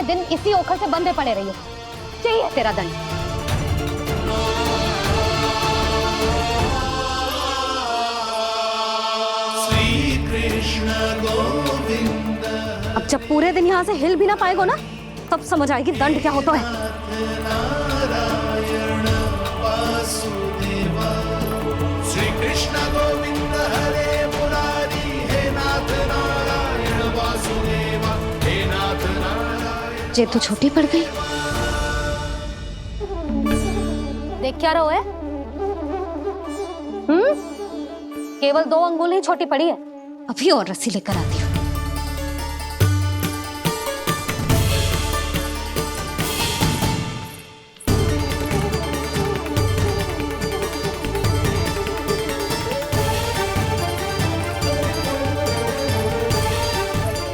दिन इसी ओखल से बंधे पड़े रहिए। चाहिए तेरा दंड। अब जब पूरे दिन यहाँ से हिल भी ना पाएगो ना, तब समझ आएगी दंड क्या होता है। श्री कृष्ण गोविंद हरे मुरारी, हे नाथ नारायण वासुदेवा, हे नाथ नारायण। ये तो छोटी पड़ गई। देख क्या रहो है? केवल 2 अंगुल ही छोटी पड़ी है। अभी और रस्सी लेकर आती हूँ।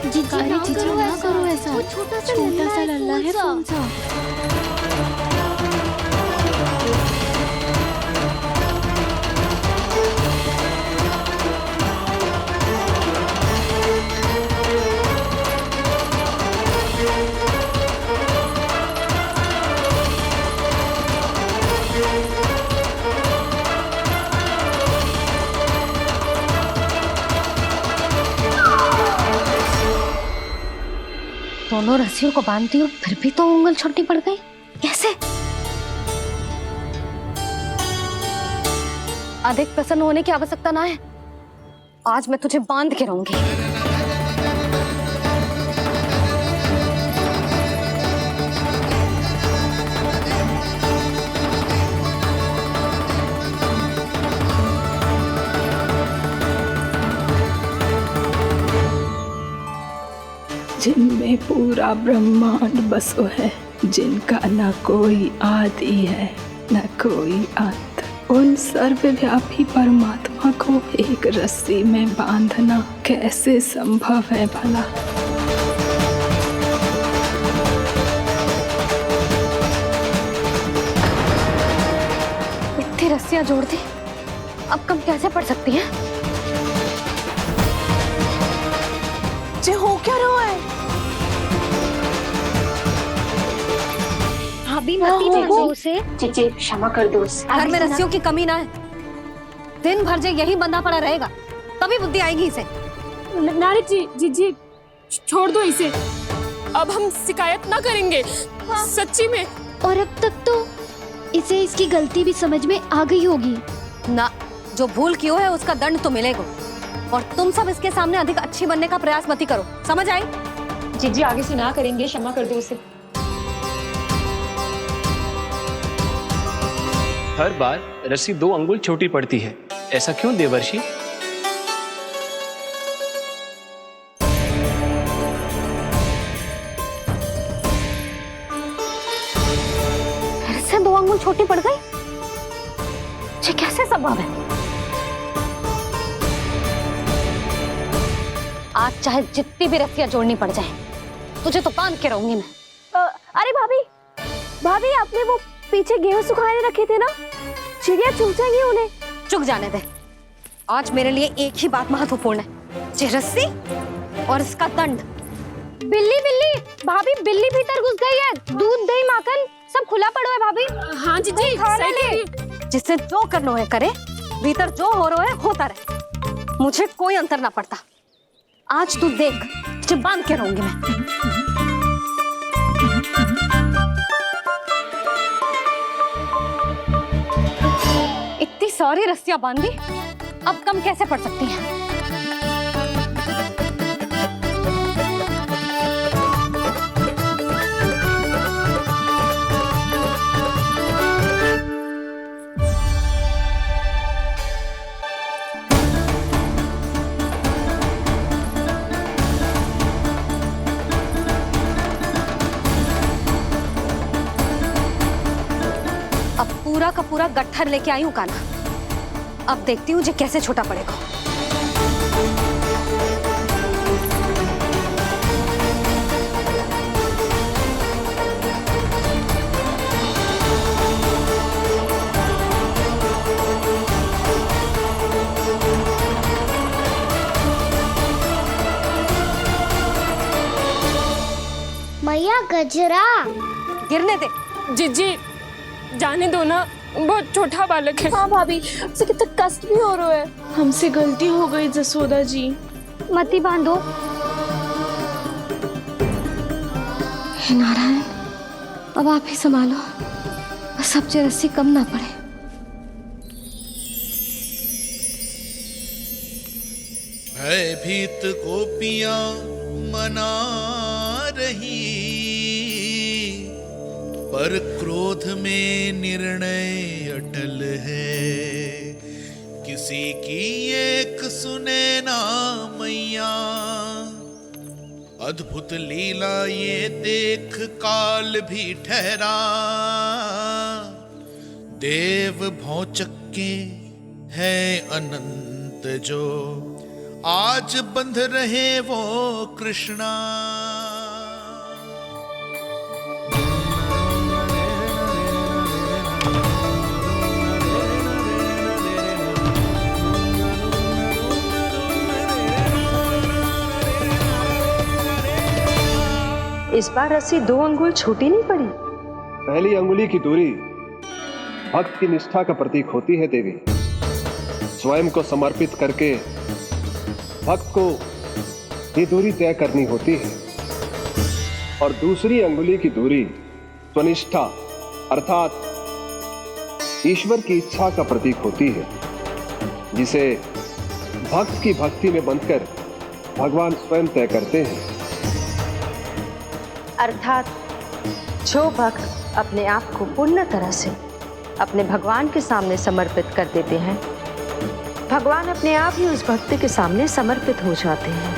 जीजी ना करो ऐसा। छोटा सा लल्ला है कौन सा? दोनों रस्सियों को बांधती हूँ, फिर भी तो उंगल छोटी पड़ गई। कैसे? अधिक प्रसन्न होने की आवश्यकता ना है। आज मैं तुझे बांध के रहूंगी। जिनमें पूरा ब्रह्मांड बसो है, जिनका न कोई आदि है न कोई अंत, उन सर्वव्यापी परमात्मा को एक रस्सी में बांधना कैसे संभव है भला? इतनी रस्सियां जोड़ दी, अब कम कैसे पड़ सकती हैं? हो क्या रहा है? भाभी मती दो उसे। जीजी क्षमा कर दो उसे। घर में रस्सियों की कमी ना है। दिन भर जे यही बंधा पड़ा रहेगा, तभी बुद्धि आएगी इसे। नारी जी छोड़ दो इसे। अब हम शिकायत ना करेंगे। हाँ। सच्ची में। और अब तक तो इसे इसकी गलती भी समझ में आ गई होगी ना। जो भूल की हो है उसका दंड तो मिलेगा। और तुम सब इसके सामने अधिक अच्छी बनने का प्रयास मत करो, समझ आई? जीजी आगे से ना करेंगे, क्षमा कर दो उसे। हर बार रस्सी 2 अंगुल छोटी पड़ती है, ऐसा क्यों देवर्षि? फिर से 2 अंगुल छोटी पड़ गई? ये कैसे संभव है? आज चाहे जितनी भी रस्सियां जोड़नी पड़ जाए, तुझे तो बांध के रहूंगी मैं। अरे भाभी आपने वो पीछे गेहूं सुखाने रखे थे ना, चिड़िया चुग जाएंगी उन्हें। चुग जाने दे। आज मेरे लिए एक ही बात महत्वपूर्ण है, ये रस्सी और इसका दंड। बिल्ली भाभी, बिल्ली भीतर घुस गई है। दूध दही माखन सब खुला पड़ा है भाभी। हाँ जीजी सही कह रही है। जिससे जो करना है करे, भीतर जो हो रहा है होता रहे, मुझे कोई अंतर ना पड़ता। आज तू देख, तुझे बांध के रहूंगी मैं। इतनी सारी रस्सियां बांधी, अब कम कैसे पड़ सकती हैं? पूरा का पूरा गट्ठर लेके आई हूँ काना। अब देखती हूँ जे कैसे छोटा पड़ेगा। मैया गजरा। गिरने दे। जीजी जाने दो ना, बहुत छोटा बालक है। हाँ भाभी, उसे कितना कष्ट भी हो रहा है। हमसे गलती हो गई जसोदा जी। मती बांधो। हे नारायण, अब आप ही संभालो, बस सबसे रस्सी कम ना पड़े। भयभीत गोपियां मना रही, पर क्रोध में निर्णय अटल है। किसी की एक सुने ना मैया, अद्भुत लीला ये देख काल भी ठहरा। देव भौचक्के है अनंत जो, आज बंध रहे वो कृष्णा। इस बार रस्सी 2 अंगुल छोटी नहीं पड़ी। पहली अंगुली की दूरी भक्त की निष्ठा का प्रतीक होती है देवी। स्वयं को समर्पित करके भक्त को ये दूरी तय करनी होती है, और दूसरी अंगुली की दूरी स्वनिष्ठा अर्थात ईश्वर की इच्छा का प्रतीक होती है, जिसे भक्त की भक्ति में बंधकर भगवान स्वयं तय करते हैं। अर्थात जो भक्त अपने आप को पूर्ण तरह से अपने भगवान के सामने समर्पित कर देते हैं, भगवान अपने आप ही उस भक्त के सामने समर्पित हो जाते हैं।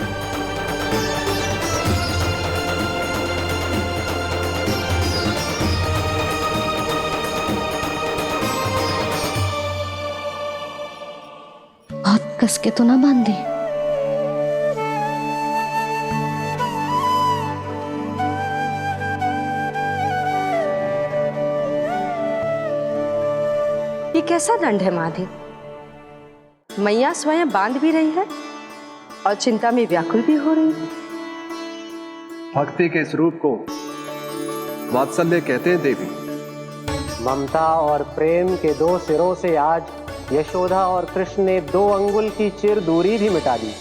बहुत कस के तो ना बांधी। ये कैसा दंड है माधी? मैया स्वयं बांध भी रही है और चिंता में व्याकुल भी हो रही है। भक्ति के इस रूप को वात्सल्य कहते हैं देवी। ममता और प्रेम के 2 सिरों से आज यशोदा और कृष्ण ने 2 अंगुल की चिर दूरी भी मिटा दी।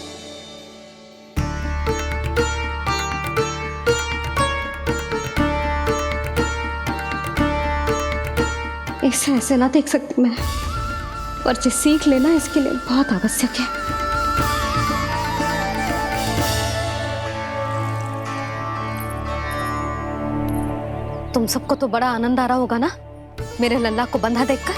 इसे ऐसे ना देख सकती मैं, पर जो सीख लेना इसके लिए बहुत आवश्यक है। तुम सबको तो बड़ा आनंद आ रहा होगा ना मेरे लल्ला को बंधा देखकर।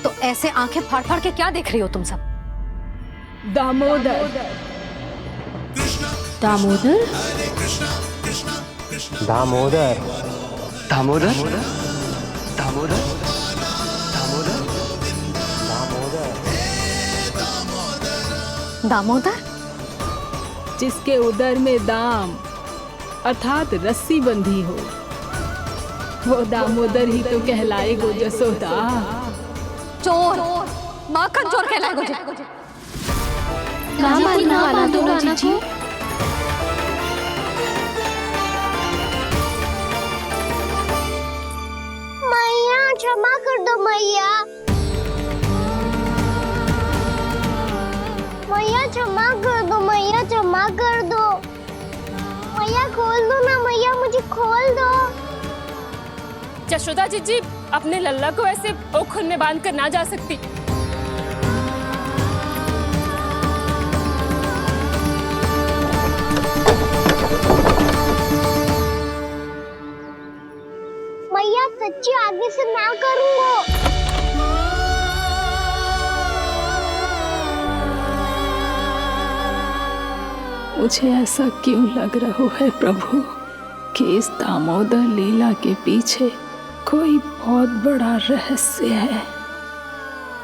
तो ऐसे आंखें फाड़ फाड़ के क्या देख रही हो तुम सब? दामोदर। दामोदर। दामोदर। दामोदर दामोदर दामोदर दामोदर, जिसके उदर में दाम अर्थात रस्सी बंधी हो, वो दामोदर ही तो कहलाएगो जसोदा। चोर, माखन चोर कहलाएगो जे। ना बांधो जीजी। मैया क्षमा कर दो मैया। मैया क्षमा कर दो, मैया क्षमा कर दो। मैया खोल दो ना मैया, मुझे खोल दो। यशोदा जीजी अपने लल्ला को ऐसे ओखुन में बांध कर ना जा सकती। मैया सच्ची आगे से ना करूंगा। मुझे ऐसा क्यों लग रहा है प्रभु कि इस दामोदर लीला के पीछे कोई बहुत बड़ा रहस्य है,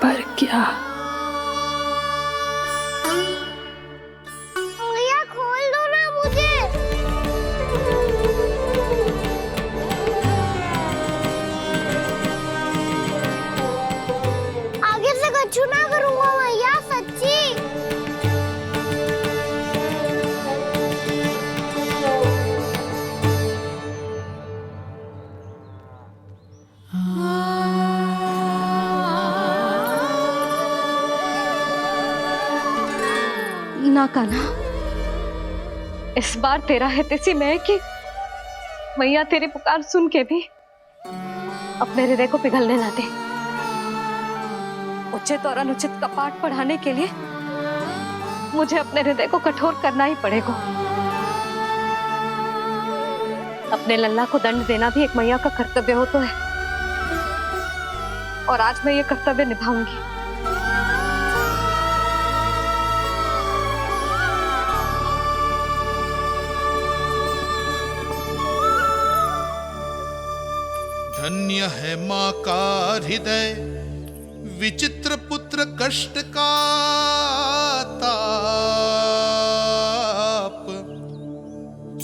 पर क्या? मैया खोल दो ना मुझे। आगे से कछु ना करूंगा मैया, सच्ची। ना कान्हा, इस बार तेरा है तेसी मैं कि मैया तेरी पुकार सुन के भी अपने हृदय को पिघलने ना दे। उचित और अनुचित का पाठ पढ़ाने के लिए मुझे अपने हृदय को कठोर करना ही पड़ेगा। अपने लल्ला को दंड देना भी एक मैया का कर्तव्य हो तो है, और आज मैं ये कर्तव्य निभाऊंगी। धन्य है माँ का हृदय, विचित्र पुत्र कष्ट का ताप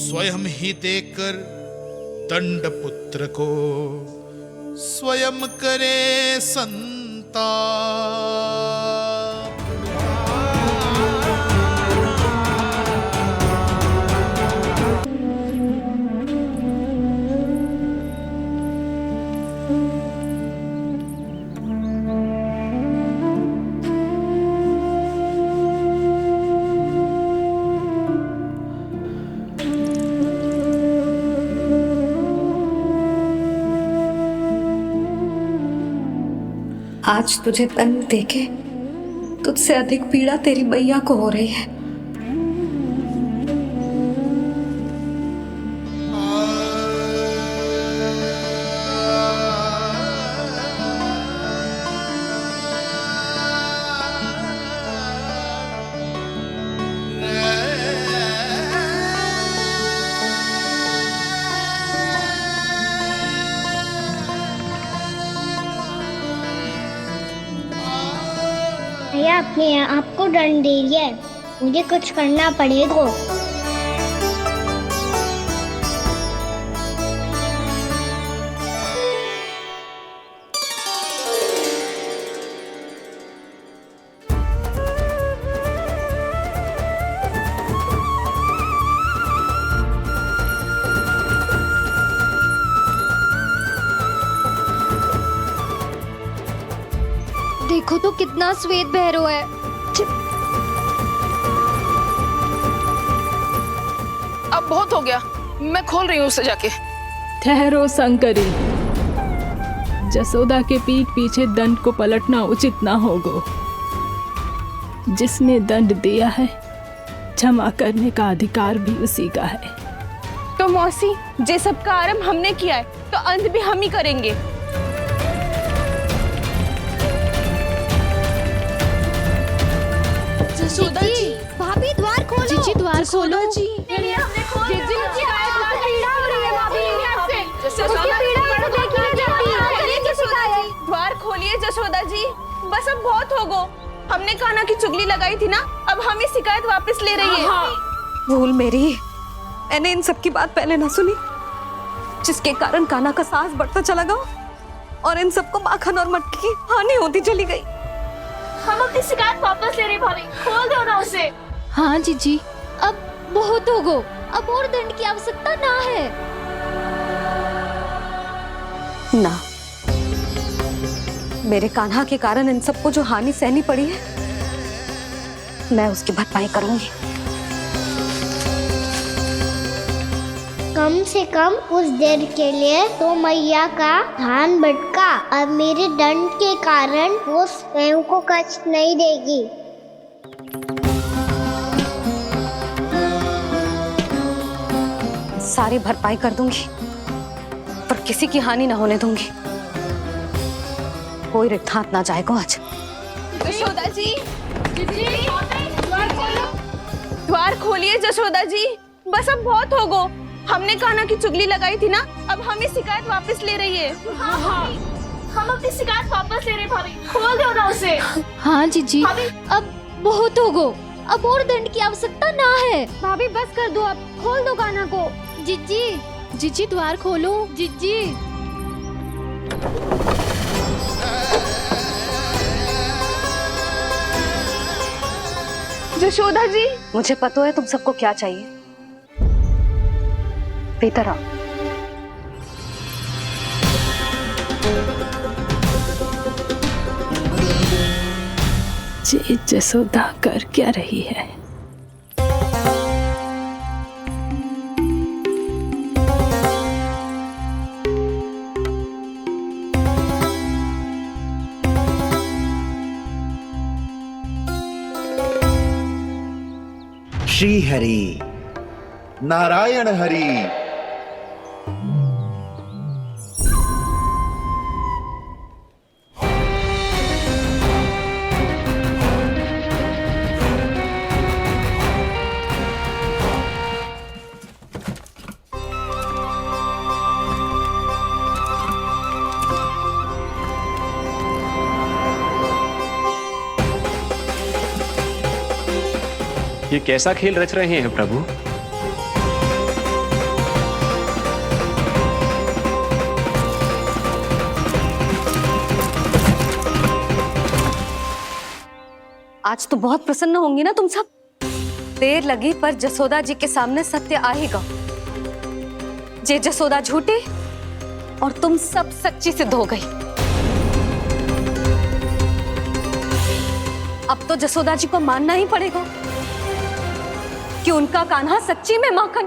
स्वयं ही देकर दंड पुत्र को स्वयं करे संताप। आज तुझे दंड देके तुझसे अधिक पीड़ा तेरी मैया को हो रही है। मैया अपने आप को दंड दे रही है, मुझे कुछ करना पड़ेगा। देखो तो कितना श्वेत भैरव है। अब बहुत हो गया, मैं खोल रही हूँ उसे जाके। ठहरो शंकरी, जसोदा के पीठ पीछे दंड को पलटना उचित ना होगा। जिसने दंड दिया है क्षमा करने का अधिकार भी उसी का है। तो मौसी, जे सब का आरंभ हमने किया है तो अंत भी हम ही करेंगे। जसोदा जी, भाभी द्वार खोलो। जीजी द्वार खोलो। जी द्वार खोलिए जसोदा जी, बस अब बहुत हो गो। हमने कान्हा की चुगली लगाई थी ना, अब हम ये शिकायत वापस ले रही है। भूल मेरी, मैंने इन सब की बात पहले ना सुनी, जिसके कारण कान्हा का साहस बढ़ता चला गया और इन सबको माखन और मटकी की हानि होती चली गई। हम अपनी शिकायत वापस ले रहे भाभी, खोल दो ना उसे। हाँ जीजी, अब बहुत हो गो, अब और दंड की आवश्यकता ना है। ना, मेरे कान्हा के कारण इन सबको जो हानि सहनी पड़ी है, मैं उसकी भरपाई करूंगी। कम से कम कुछ देर के लिए तो मैया का ध्यान भटका, अब मेरे दंड के कारण वो स्वयं को कष्ट नहीं देगी। सारी भरपाई कर दूंगी, पर किसी की हानि न होने दूंगी। कोई रिक्त हाथ ना जाएगा आज। जसोदा जी, द्वार खोलिए जसोदा जी, बस अब बहुत हो गो। हमने कान्हा की चुगली लगाई थी ना, अब हम ये शिकायत वापस ले रही है। हम अपनी शिकायत वापस ले रहे भाभी, खोल दो ना उसे। हाँ जीजी, अब बहुत हो गो, अब और दंड की आवश्यकता ना है। भाभी बस कर दो, अब खोल दो कान्हा को। जीजी, जीजी द्वार खोलो। जीजी जसोदा जी, मुझे पता है तुम सबको क्या चाहिए। भीतर आओ। जी जसोदा कर क्या रही है? श्री हरि, नारायण हरि। ये कैसा खेल रच रहे हैं प्रभु? आज तो बहुत प्रसन्न होंगी ना तुम सब। देर लगी पर जसोदा जी के सामने सत्य आएगा। जे जसोदा झूठी और तुम सब सच्ची सिद्ध हो गई। अब तो जसोदा जी को मानना ही पड़ेगा कि उनका कान्हा सच्ची में माखन।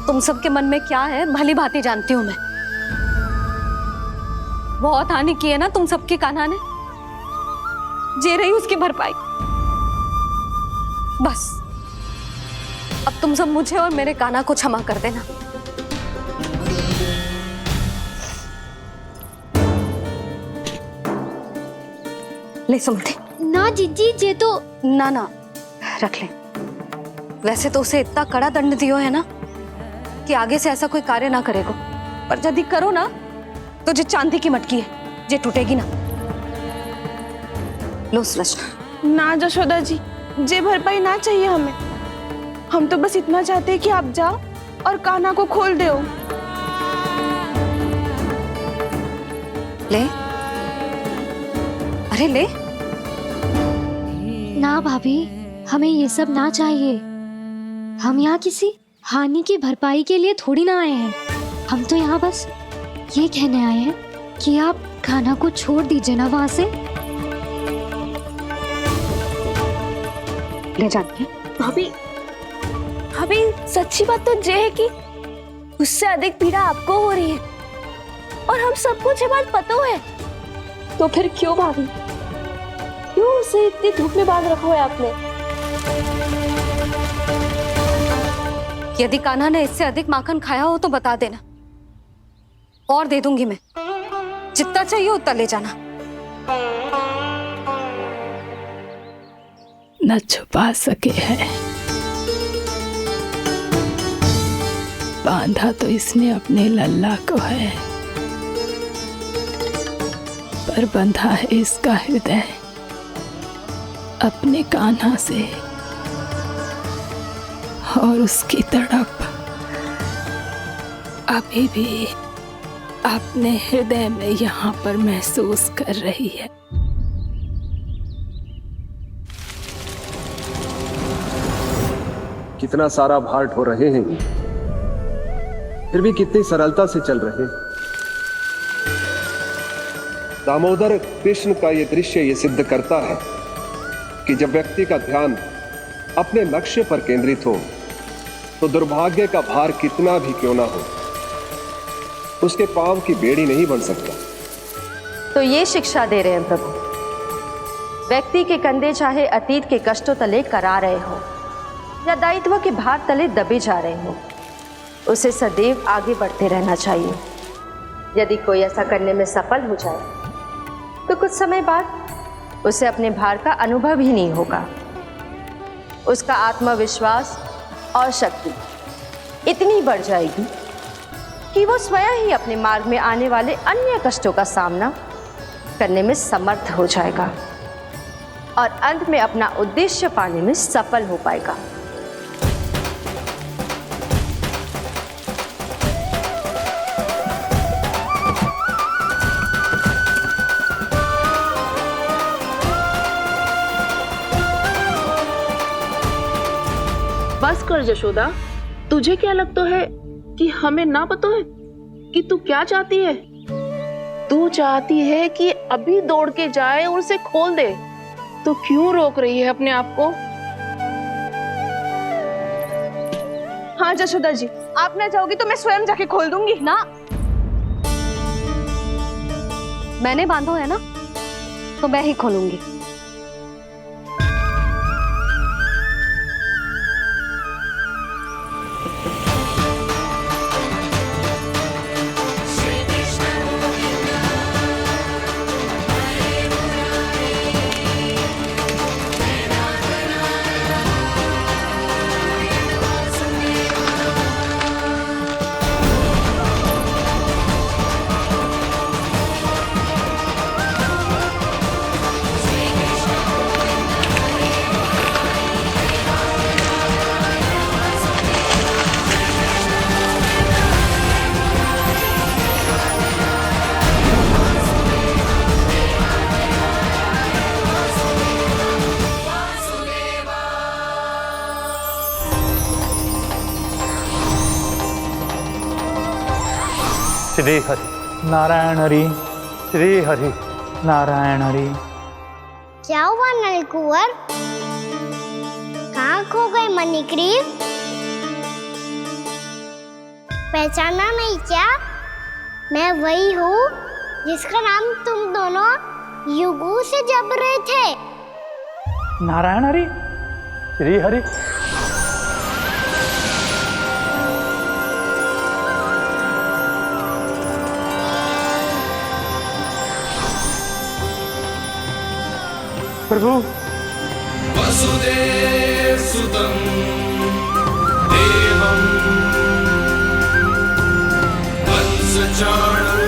तुम सबके मन में क्या है भली भांति जानती हूं मैं। बहुत हानि की है ना तुम सबके कान्हा ने। जे रही उसकी भरपाई। बस अब तुम सब मुझे और मेरे कान्हा को क्षमा कर देना। ले सुमति। ना जीजी, जे तो ना ना रख ले। वैसे तो उसे इतना कड़ा दंड दियो है ना कि आगे से ऐसा कोई कार्य ना करेगा। पर यदि करो ना तो जो चांदी की मटकी है जे टूटेगी ना। लो सृष्टि। ना जशोदा जी, जे भरपाई ना चाहिए हमें। हम तो बस इतना चाहते हैं कि आप जाओ और कान्हा को खोल दो। ले, अरे ले। ना भाभी, हमें ये सब ना चाहिए। हम यहाँ किसी हानि की भरपाई के लिए थोड़ी ना आए हैं। हम तो यहाँ बस ये कहने आए हैं कि आप कान्हा को छोड़ दीजिए ना वहां से। ले जाके भाभी, भाभी सच्ची बात तो ये है कि उससे अधिक पीड़ा आपको हो रही है और हम सबको ये बात पता है। तो फिर क्यों भाभी, क्यों उसे इतनी धूप में बांध रखा है आपने? यदि कान्हा ने इससे अधिक माखन खाया हो तो बता देना और दे दूंगी मैं। जितना चाहिए उतना ले जाना। न छुपा सके हैं। बांधा तो इसने अपने लल्ला को है, पर बंधा है इसका हृदय अपने कान्हा से। और उसकी तड़प अभी भी अपने हृदय में यहाँ पर महसूस कर रही है। कितना सारा भार ढो रहे हैं, फिर भी कितनी सरलता से चल रहे हैं। दामोदर कृष्ण का यह दृश्य ये सिद्ध करता है कि जब व्यक्ति का ध्यान अपने लक्ष्य पर केंद्रित हो तो दुर्भाग्य का भार कितना भी क्यों ना हो, उसके पांव की बेड़ी नहीं बन सकता। तो ये शिक्षा दे रहे हैं प्रभु। व्यक्ति के कंधे चाहे अतीत के कष्टों तले करा रहे हो या दायित्व के भार तले दबे जा रहे हो, उसे सदैव आगे बढ़ते रहना चाहिए। यदि कोई ऐसा करने में सफल हो जाए तो कुछ समय बाद उसे अपने भार का अनुभव ही नहीं होगा। उसका आत्मविश्वास और शक्ति इतनी बढ़ जाएगी कि वो स्वयं ही अपने मार्ग में आने वाले अन्य कष्टों का सामना करने में समर्थ हो जाएगा और अंत में अपना उद्देश्य पाने में सफल हो पाएगा। बस कर जशोदा, तुझे क्या लगता है कि हमें ना पता है कि तू क्या चाहती है? तू चाहती है कि अभी दौड़ के जाए और उसे खोल दे, तो क्यों रोक रही है अपने आप को? हाँ जशोदा जी, आप ना चाहोगी तो मैं स्वयं जाके खोल दूंगी। ना, मैंने बांधो है ना, तो मैं ही खोलूंगी। श्री हरि नारायण हरि, श्री हरि नारायण हरि। क्या हुआ नलकुंवर? कहाँ खो गए मणिग्रीव? पहचाना नहीं क्या? मैं वही हूँ जिसका नाम तुम दोनों युगों से जप रहे थे। नारायण हरि, श्री हरि। प्रभु वसुदेव सुतं देवं वंशचाणूरमर्दनम्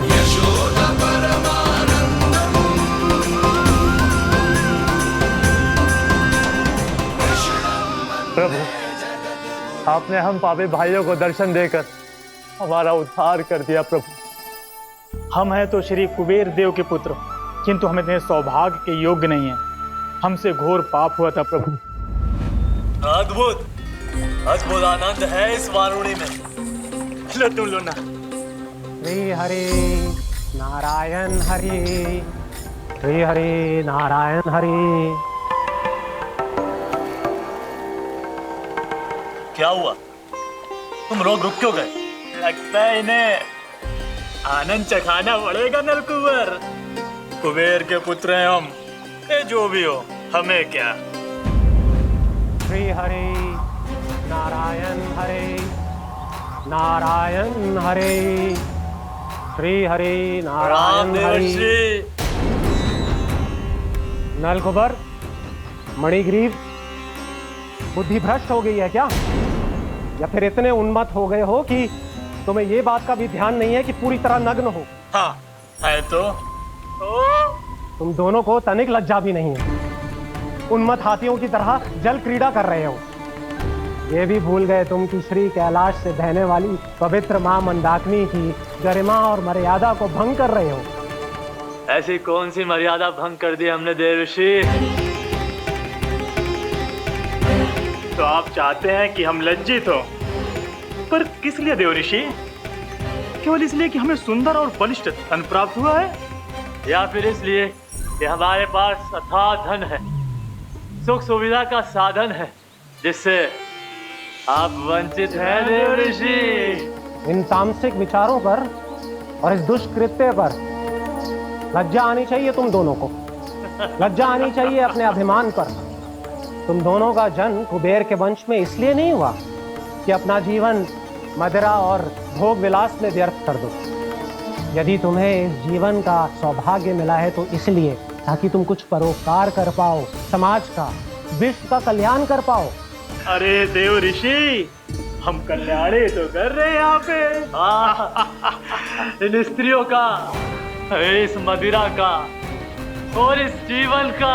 यशोदा परमानन्दम् प्रभु, आपने हम पापी भाइयों को दर्शन देकर हमारा उद्धार कर दिया। प्रभु, हम हैं तो श्री कुबेर देव के पुत्र, किंतु हम इतने सौभाग्य के योग्य नहीं हैं। हमसे घोर पाप हुआ था प्रभु। अद्भुत अद्भुत आनंद है इस वारुणी में। लो तुम लो ना। श्री हरि नारायण हरि, श्री हरि नारायण हरि। क्या हुआ? तुम रोक रुक क्यों गए? लगता है इन्हें आनंद चखाना पड़ेगा नलकुंवर। कुबेर के पुत्र हैं हम, जो भी हो हमें क्या। श्री हरि नारायण हरि, नारायण हरि, श्री हरि नारायण हरि। नलकुंवर, मणिग्रीव, बुद्धि भ्रष्ट हो गई है क्या? या फिर इतने उन्मत्त हो गए हो कि तुम्हें ये बात का भी ध्यान नहीं है कि पूरी तरह नग्न हो? हाँ है तो। तुम दोनों को तनिक लज्जा भी नहीं है। उन्मत्त हाथियों की तरह जल क्रीड़ा कर रहे हो। ये भी भूल गए तुम कि श्री कैलाश से बहने वाली पवित्र मां मंदाकिनी की गरिमा और मर्यादा को भंग कर रहे हो। ऐसी कौन सी मर्यादा भंग कर दी हमने देव ऋषि? तो आप चाहते हैं कि हम लज्जित हो, पर किस लिए देव ऋषि? केवल इसलिए कि हमें सुंदर और बलिष्ठ धन प्राप्त हुआ है, या फिर इसलिए कि हमारे पास अथाह धन है, सुख सुविधा का साधन है, जिससे आप वंचित हैं देव ऋषि? इन तामसिक विचारों पर और इस दुष्कृत्य पर लज्जा आनी चाहिए तुम दोनों को। लज्जा आनी चाहिए अपने अभिमान पर। तुम दोनों का जन्म कुबेर के वंश में इसलिए नहीं हुआ कि अपना जीवन मदिरा और भोग विलास में व्यर्थ कर दो। यदि तुम्हें इस जीवन का सौभाग्य मिला है तो इसलिए ताकि तुम कुछ परोपकार कर पाओ, समाज का, विश्व का कल्याण कर पाओ। अरे देव ऋषि, हम कल्याण तो कर रहे हैं यहाँ पे। इन स्त्रियों का, इस मदिरा का और इस जीवन का।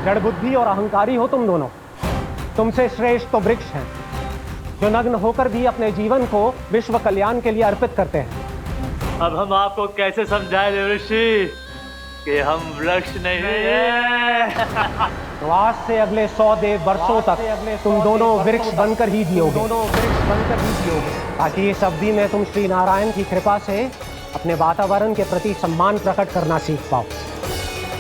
जड़ बुद्धि और अहंकारी हो तुम दोनों। तुमसे श्रेष्ठ तो वृक्ष हैं, जो नग्न होकर भी अपने जीवन को विश्व कल्याण के लिए अर्पित करते हैं। अब हम आपको कैसे समझाएं देव ऋषि कि हम वृक्ष नहीं हैं? तो आज से अगले 100 वर्षों तक तुम दोनों वृक्ष बनकर ही जियोगे। ताकि इस अवधि में तुम श्री नारायण की कृपा से अपने वातावरण के प्रति सम्मान प्रकट करना सीख पाओ।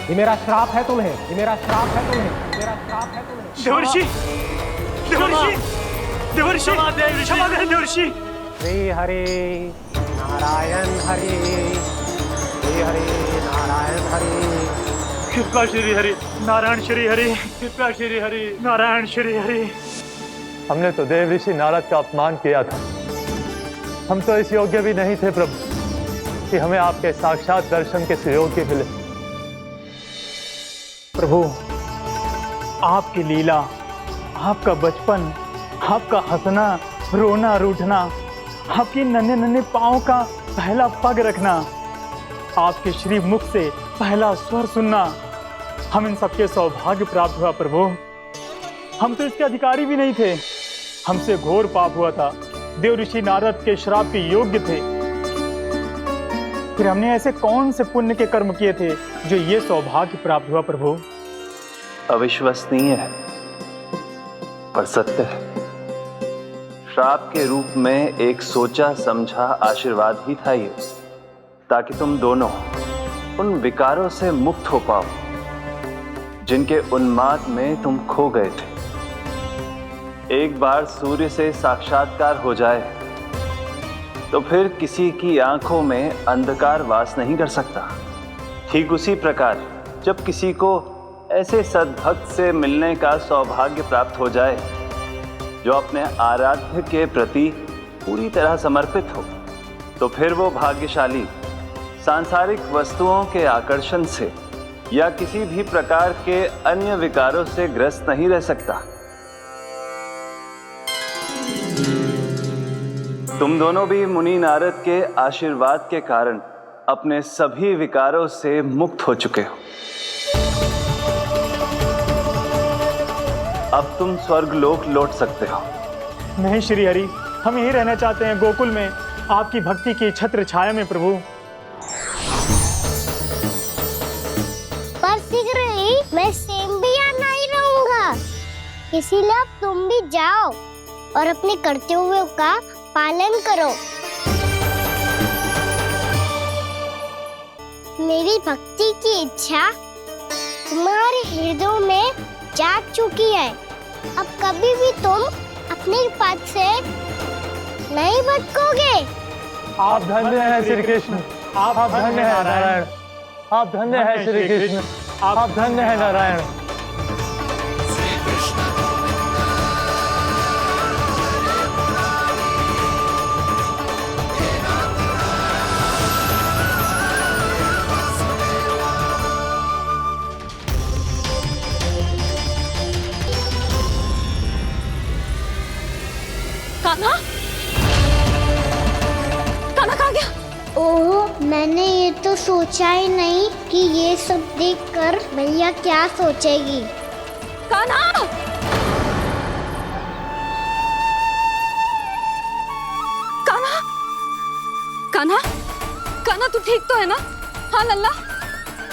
ये मेरा श्राप है तुम्हें, ये मेरा श्राप है तुम्हें, मेरा श्राप है तुम्हें। देव ऋषि, देव ऋषि, देवर्षि क्षमा करें देवर्षि। श्री हरि नारायण हरि, श्री हरि नारायण हरि, कृपा श्री हरि नारायण श्री हरि, कृपा श्री हरि नारायण श्री हरि। हमने तो देव ऋषि नारद का अपमान किया था। हम तो इस योग्य भी नहीं थे प्रभु कि हमें आपके साक्षात दर्शन के सुयोग्य मिले। प्रभु, आपकी लीला, आपका बचपन, आपका हंसना, रोना, रूठना, आपकी नन्हे नन्हे पाँव का पहला पग रखना, आपके श्री मुख से पहला स्वर सुनना, हम इन सबके सौभाग्य प्राप्त हुआ प्रभु। हम तो इसके अधिकारी भी नहीं थे। हमसे घोर पाप हुआ था, देव ऋषि नारद के श्राप के योग्य थे। फिर हमने ऐसे कौन से पुण्य के कर्म किए थे जो ये सौभाग्य प्राप्त हुआ प्रभु? अविश्वसनीय है पर सत्य है। श्राप के रूप में एक सोचा समझा आशीर्वाद ही था ये, ताकि तुम दोनों उन विकारों से मुक्त हो पाओ जिनके उन्माद में तुम खो गए थे। एक बार सूर्य से साक्षात्कार हो जाए तो फिर किसी की आंखों में अंधकार वास नहीं कर सकता। ठीक उसी प्रकार जब किसी को ऐसे सद्भक्त से मिलने का सौभाग्य प्राप्त हो जाए जो अपने आराध्य के प्रति पूरी तरह समर्पित हो, तो फिर वो भाग्यशाली सांसारिक वस्तुओं के आकर्षण से या किसी भी प्रकार के अन्य विकारों से ग्रस्त नहीं रह सकता। तुम दोनों भी मुनि नारद के आशीर्वाद के कारण अपने सभी विकारों से मुक्त हो चुके हो। अब तुम स्वर्गलोक लौट सकते हो। नहीं श्री हरि, हम यहीं रहना चाहते हैं, गोकुल में आपकी भक्ति की छत्र छाया में प्रभु। पर शीघ्र ही मैं सेम्बिया नहीं रहूंगा, इसीलिए अब तुम भी जाओ और अपने कर्तव्यों का पालन करो। मेरी भक्ति की इच्छा तुम्हारे हृदय में जाग चुकी है। अब कभी भी तुम अपने पथ से नहीं भटकोगे। आप धन्य हैं श्री कृष्ण, आप धन्य हैं नारायण, आप धन्य हैं श्री कृष्ण, आप धन्य हैं नारायण। कान्हा, कान्हा कहाँ गया? ओह, मैंने ये तो सोचा ही नहीं कि ये सब देखकर भैया क्या सोचेगी। कान्हा! कान्हा! कान्हा! कान्हा, तू ठीक तो है ना? हाँ लल्ला,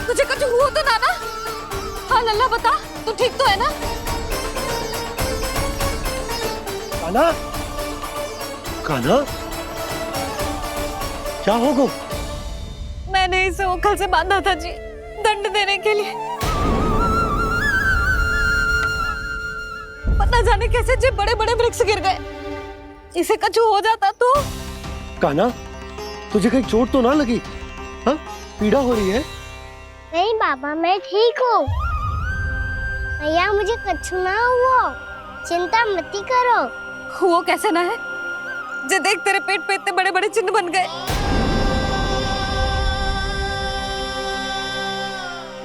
तुझे कुछ हुआ तो ना? हाँ लल्ला, बता, तू ठीक तो है ना? कान्हा, कान्हा, क्या होगा? मैंने इसे ओखल से बांधा था जी, दंड देने के लिए। पता जाने कैसे जे बड़े बड़े वृक्ष गिर गए। इसे कुछ हो जाता तो? कान्हा, तुझे कहीं चोट तो ना लगी? हाँ, पीड़ा हो रही है? नहीं बाबा, मैं ठीक हूँ। भैया, मुझे कुछ ना हुआ, चिंता मत करो। वो कैसे ना है? जे देख, तेरे पेट पे इतने बड़े बड़े चिन्ह बन गए।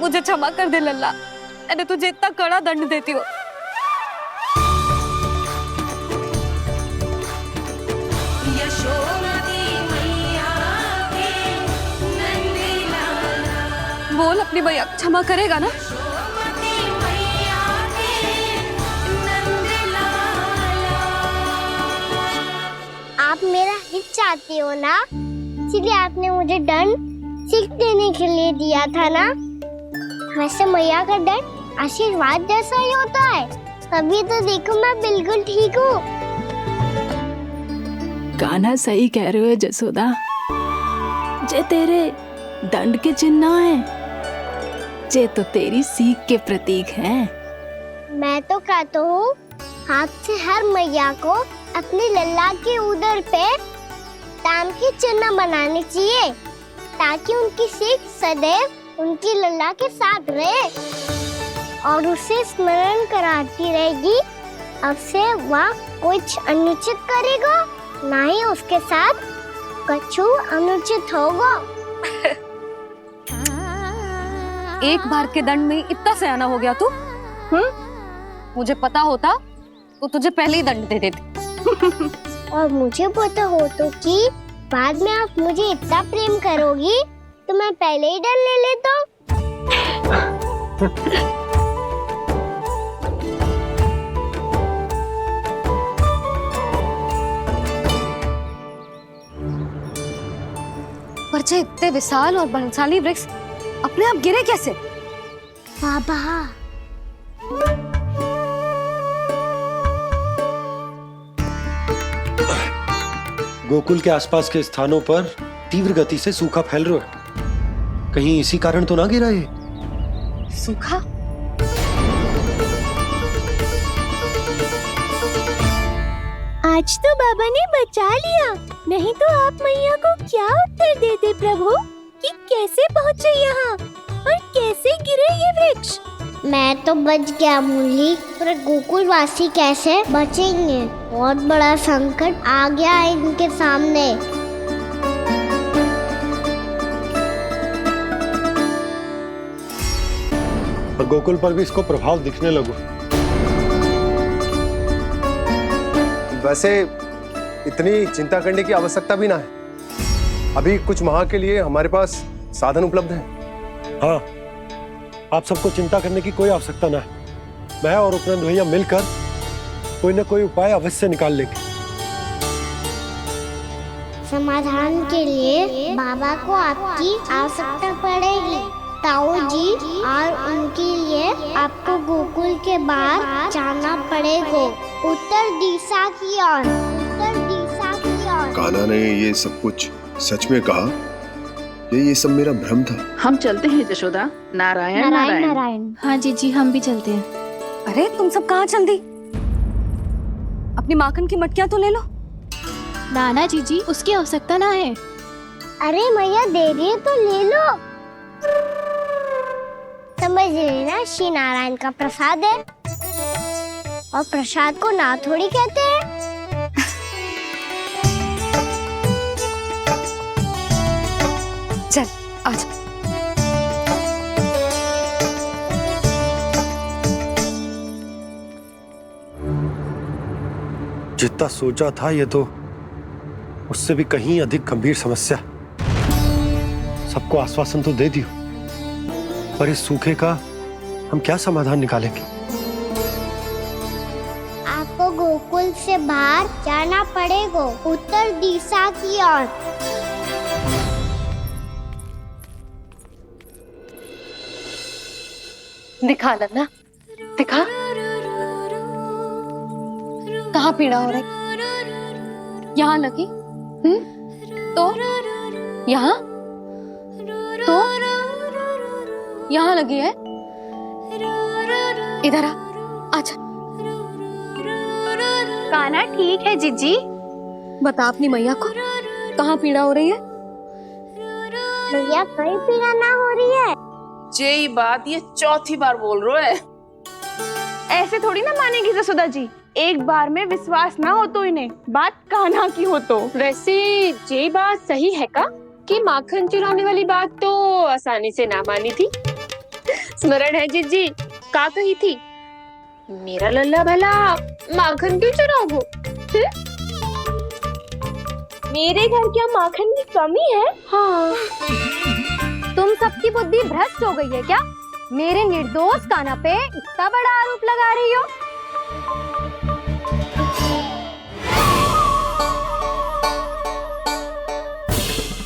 मुझे क्षमा कर दे लल्ला, मैंने तुझे इतना कड़ा दंड देती हो। बोल, अपनी भैया क्षमा करेगा ना? आप मेरा हित चाहती हो ना, इसलिए आपने मुझे दंड सीख देने के लिए दिया था ना। वैसे मैया का दंड आशीर्वाद जैसा ही होता है, तभी तो देखो मैं बिल्कुल ठीक हूँ। कान्हा सही कह रहे हो जसोदा, जे तेरे दंड के चिन्ह है, जे तो तेरी सीख के प्रतीक हैं। मैं तो कहता हूँ, हाथ से हर मैया को अपनी लल्ला के उदर पे ताम की चिन्ह बनानी चाहिए ताकि उनकी सीख सदैव उनकी लल्ला के साथ रहे और उसे स्मरण कराती रहेगी। अब से वह कुछ अनुचित करेगा, ना ही उसके साथ कछु अनुचित होगा। एक बार के दंड में इतना सयाना हो गया तू? मुझे पता होता तो तुझे पहले ही दंड दे देती। और मुझे पता हो तो कि बाद में आप मुझे इतना प्रेम करोगी तो मैं पहले ही दंड ले लेता। पर जे इतने विशाल और बलशाली वृक्ष अपने आप गिरे कैसे? बाबा गोकुल के आसपास के स्थानों पर तीव्र गति से सूखा फैल रहा है। कहीं इसी कारण तो ना गिरा ये? सूखा? आज तो बाबा ने बचा लिया, नहीं तो आप मैया को क्या उत्तर देते प्रभु कि कैसे पहुँचे यहाँ और कैसे गिरे ये वृक्ष। मैं तो बच गया मुरली, पर गोकुल वासी कैसे बचेंगे? बहुत बड़ा संकट आ गया है इनके सामने। और गोकुल पर भी इसको प्रभाव दिखने लगा। वैसे इतनी चिंता करने की आवश्यकता भी ना है। अभी कुछ माह के लिए हमारे पास साधन उपलब्ध है। हाँ, आप सबको चिंता करने की कोई आवश्यकता ना है। मैं और उपनंद भैया मिलकर कोई ना कोई उपाय अवश्य निकाल लेंगे। समाधान के लिए बाबा को आपकी आवश्यकता पड़ेगी। ताऊ जी और उनके लिए आपको गोकुल के बाहर जाना पड़ेगा, उत्तर दिशा की ओर। उत्तर दिशा की ओर। कान्हा ने ये सब कुछ सच में कहा? ये सब मेरा भ्रम था? हम चलते हैं जशोदा। नारायण नारायण नारायण। हाँ जीजी, हम भी चलते हैं। अरे तुम सब कहाँ चल दी? अपनी माखन की मटकियाँ तो ले लो। नाना जीजी, उसकी आवश्यकता ना है। अरे मैया दे रही है तो ले लो। समझ लेना, श्री नारायण का प्रसाद है और प्रसाद को ना थोड़ी कहते हैं। चल आजा। जितना सोचा था ये तो उससे भी कहीं अधिक गंभीर समस्या। सबको आश्वासन तो दे दियो, पर इस सूखे का हम क्या समाधान निकालेंगे? आपको गोकुल से बाहर जाना पड़ेगा, उत्तर दिशा की ओर। दिखा लल्ला, दिखा। कहाँ पीड़ा हो रही? यहाँ लगी? तो यहाँ? तो यहाँ लगी है? इधर आ, आजा। कान्हा ठीक है जीजी। बता अपनी मैया को कहाँ पीड़ा हो रही है? मैया कहीं पीड़ा ना हो रही है। ये बात ये चौथी बार बोल रहे है। ऐसे थोड़ी ना मानेगी जसोदा जी। एक बार में विश्वास ना हो तो इन्हें, बात कान्हा की हो तो। वैसे ये बात सही है का कि माखन चुराने वाली बात तो आसानी से ना मानी थी। स्मरण है जीजी का कही थी, मेरा लल्ला भला माखन क्यों चुराओगो? मेरे घर क्या माखन की कमी है? हाँ, तुम सबकी बुद्धि भ्रष्ट हो गई है क्या? मेरे निर्दोष कान्हा पे इतना बड़ा आरोप लगा रही हो?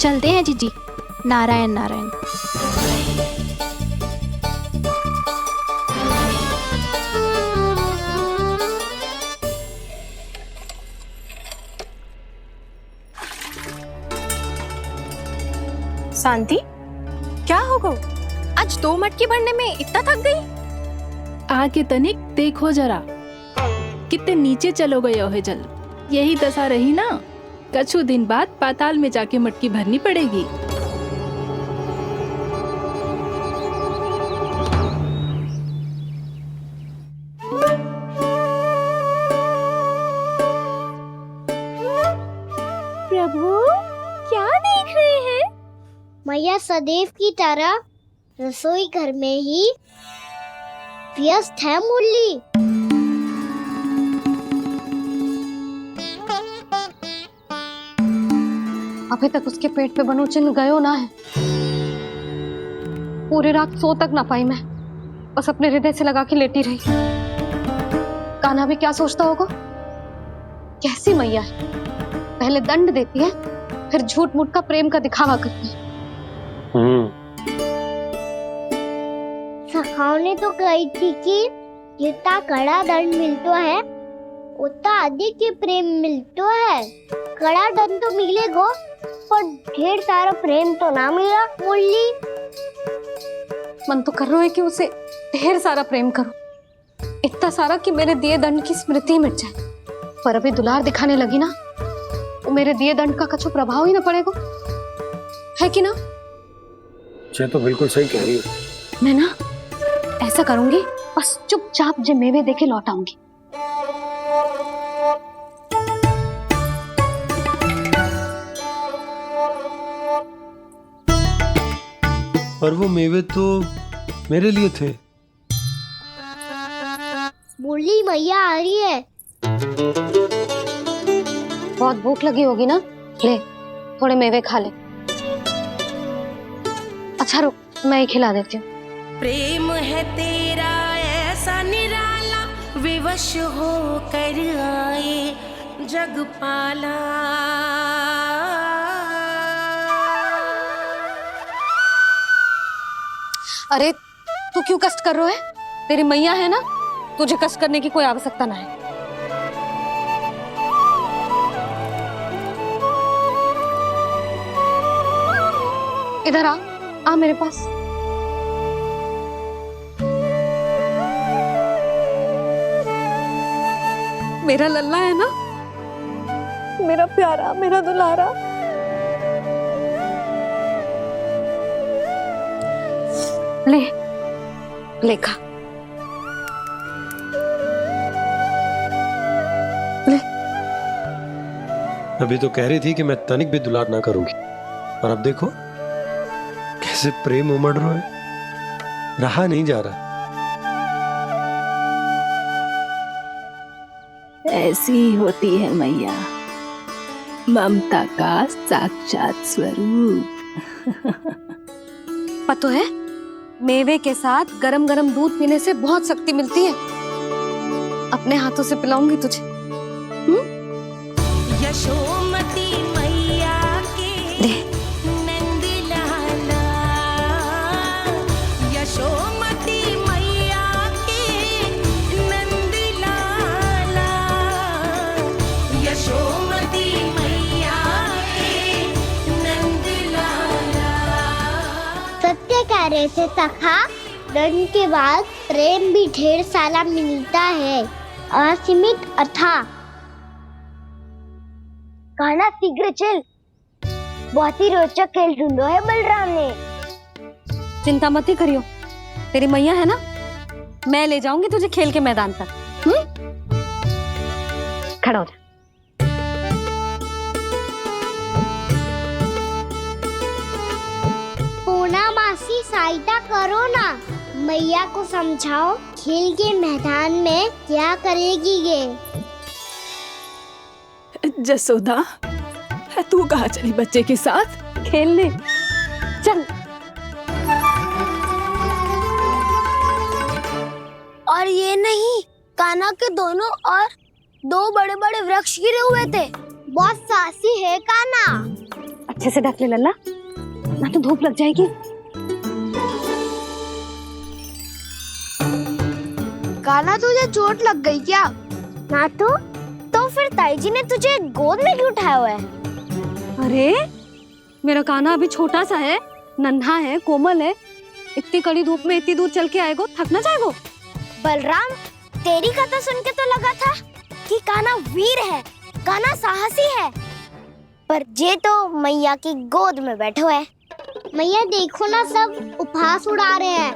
चलते हैं जीजी। नारायण नारायण। शांति, क्या हो गया? आज 2 मटकी भरने में इतना थक गई? आके तनिक देखो जरा, कितने नीचे चलो गए हो जल। यही दशा रही ना, कछु दिन बाद पाताल में जाके मटकी भरनी पड़ेगी। प्रभु क्या देख रहे हैं? मैया सदैव की तरह रसोई घर में ही व्यस्त है मुरली। अभी तक उसके पेट पे बनो चिन्ह गयो ना है। पूरी रात सो तक ना पाई मैं, बस अपने हृदय से लगा के लेटी रही। कान्हा भी क्या सोचता होगा, कैसी मैया है, पहले दंड देती है फिर झूठ मूठ का प्रेम का दिखावा करती है। सखाओ ने तो कही थी कि जितना कड़ा दंड मिलता है उतना अधिक ही प्रेम मिलता है। कड़ा दंड तो मिलेगा पर ढेर सारा प्रेम तो ना मिला मुरली। मन तो कर रहा है कि उसे ढेर सारा प्रेम करो, इतना सारा कि मेरे दिए दंड की स्मृति मिट जाए। पर अभी दुलार दिखाने लगी ना, तो मेरे दिए दंड का कछु प्रभाव ही ना पड़ेगा, है कि ना? ये तो बिल्कुल सही कह रही हो। मैं ना ऐसा करूंगी, बस चुपचाप जे मेवे देखे लौट आऊंगी। पर वो मेवे तो मेरे लिए थे। मुरली मैया आ रही है। बहुत भूख लगी होगी ना, ले थोड़े मेवे खा ले। अच्छा रुक, मैं ही खिला देती हूँ। प्रेम है तेरा ऐसा निराला, विवश हो कर आए जग पाला। अरे तू क्यों कष्ट कर रहा है? तेरी मैया है ना, तुझे कष्ट करने की कोई आवश्यकता ना है। इधर आ मेरे पास। मेरा लल्ला है ना, मेरा प्यारा, मेरा दुलारा। ले ले खा, ले। अभी तो कह रही थी कि मैं तनिक भी दुलार ना करूंगी, और अब देखो कैसे प्रेम उमड़ रहा है, रहा नहीं जा रहा। ऐसी ही होती है मैया, ममता का साक्षात स्वरूप। पता है, मेवे के साथ गरम गरम दूध पीने से बहुत शक्ति मिलती है। अपने हाथों से पिलाऊंगी तुझे। यशोमती मैया के नंद लाला, यशोमती मैया के नंद लाला, यशोमती मैया के नंद लाला। सत्य कह रहे थे सखा, दंड के बाद प्रेम भी ढेर सारा मिलता है, असीमित अथाह। कान्हा शीघ्र चल, बहुत ही रोचक खेल ढूंढो है बलराम ने। चिंता मत ही करियो, तेरी मैया है ना, मैं ले जाऊंगी तुझे खेल के मैदान तक। खड़ा हो जा। पूना मासी सहायता करो ना, मैया को समझाओ खेल के मैदान में क्या करेगी ये। जसोदा, तू कहाँ चली बच्चे के साथ? खेलने चल। और ये नहीं, कान्हा के दोनों और दो बड़े बड़े वृक्ष गिरे हुए थे। बहुत साहसी है कान्हा। अच्छे से ढक ले लल्ला, ना तो धूप लग जाएगी। कान्हा तुझे चोट लग गई क्या? ना तो फिर ताई जी ने तुझे गोद में क्यों उठाया हुआ है? अरे मेरा कान्हा अभी छोटा सा है, नन्हा है, कोमल है। इतनी कड़ी धूप में इतनी दूर चल के आएगो, थक ना जाएगो। बलराम, तेरी कथा सुन के तो लगा था कि कान्हा वीर है, कान्हा साहसी है, पर जे तो मैया की गोद में बैठो है। मैया देखो ना, सब उपहास उड़ा रहे हैं।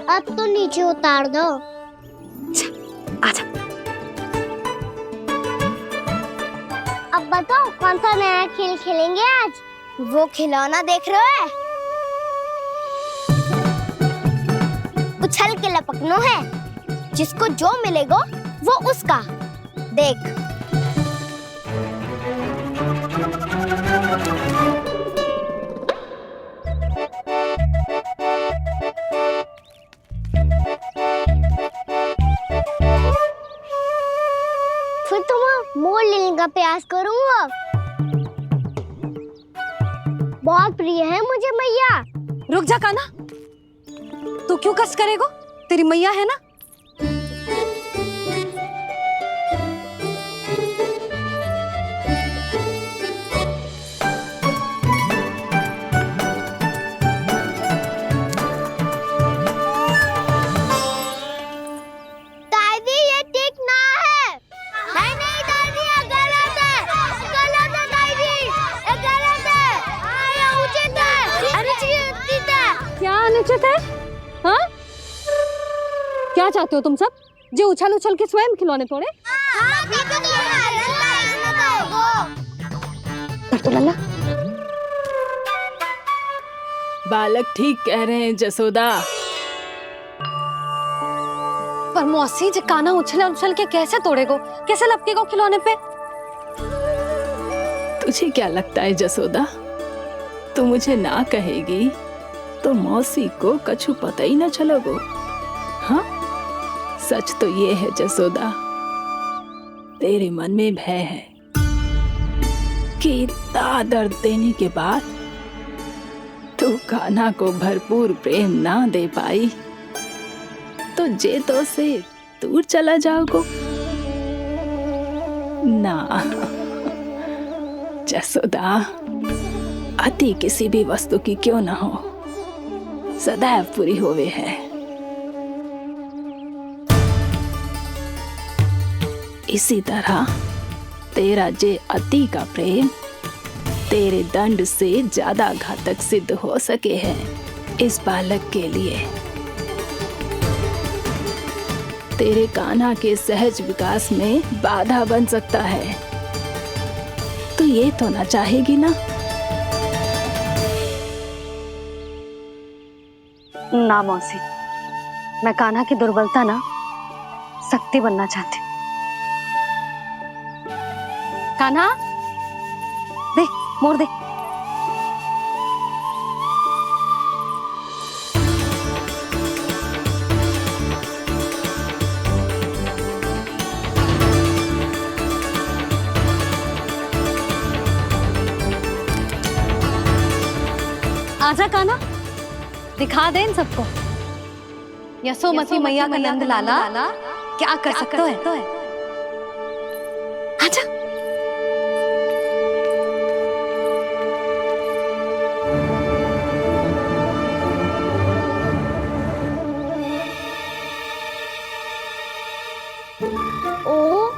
अब तो नीचे उतार दो। आजा। अब बताओ कौन सा नया खेल खेलेंगे आज? वो खिलौना देख रहे हो? उछल के लपकनो है, जिसको जो मिलेगा वो उसका। देख। फिर तुम मोड़ लेने का प्रयास करूंगा। बहुत प्रिय है मुझे मैया। रुक जा कान्हा, तू क्यों कष्ट करेगो? तेरी मैया है ना। दादी ये ठीक ना है। नहीं नहीं दादी, ये गलत है। गलत है दादी, ये गलत है। ये उचित है। अनुचित है। क्या अनुचित है? हाँ? क्या चाहते हो तुम सब? जो उछल उछल के स्वयं खिलौने तोड़े? तो लल्ला, बालक ठीक कह रहे हैं जसोदा। पर मौसी जी, कान्हा उछल उछल के कैसे तोड़ेगो? कैसे लपकेगो खिलौने पे? तुझे क्या लगता है जसोदा, तू मुझे ना कहेगी तो मौसी को कछु पता ही न चलोगो। हाँ, सच तो ये है जसोदा, तेरे मन में भय है कि इतना दर्द देने के बाद तू कान्हा को भरपूर प्रेम ना दे पाई तो जे तो से दूर चला जाओगो ना। जसोदा, अति किसी भी वस्तु की क्यों ना हो, सदैव पूरी होवे है। इसी तरह तेरा जे अति का प्रेम तेरे दंड से ज्यादा घातक सिद्ध हो सके है इस बालक के लिए। तेरे कान्हा के सहज विकास में बाधा बन सकता है। तो ये तो ना चाहेगी ना? ना मौसी, मैं कान्हा की दुर्बलता ना शक्ति बनना चाहती। कान्हा, दे, मोड़ दे। आजा कान्हा, दिखा दे इन सबको यशोमती मैया का नंद लाला क्या कर सकता है। आजा। ओ,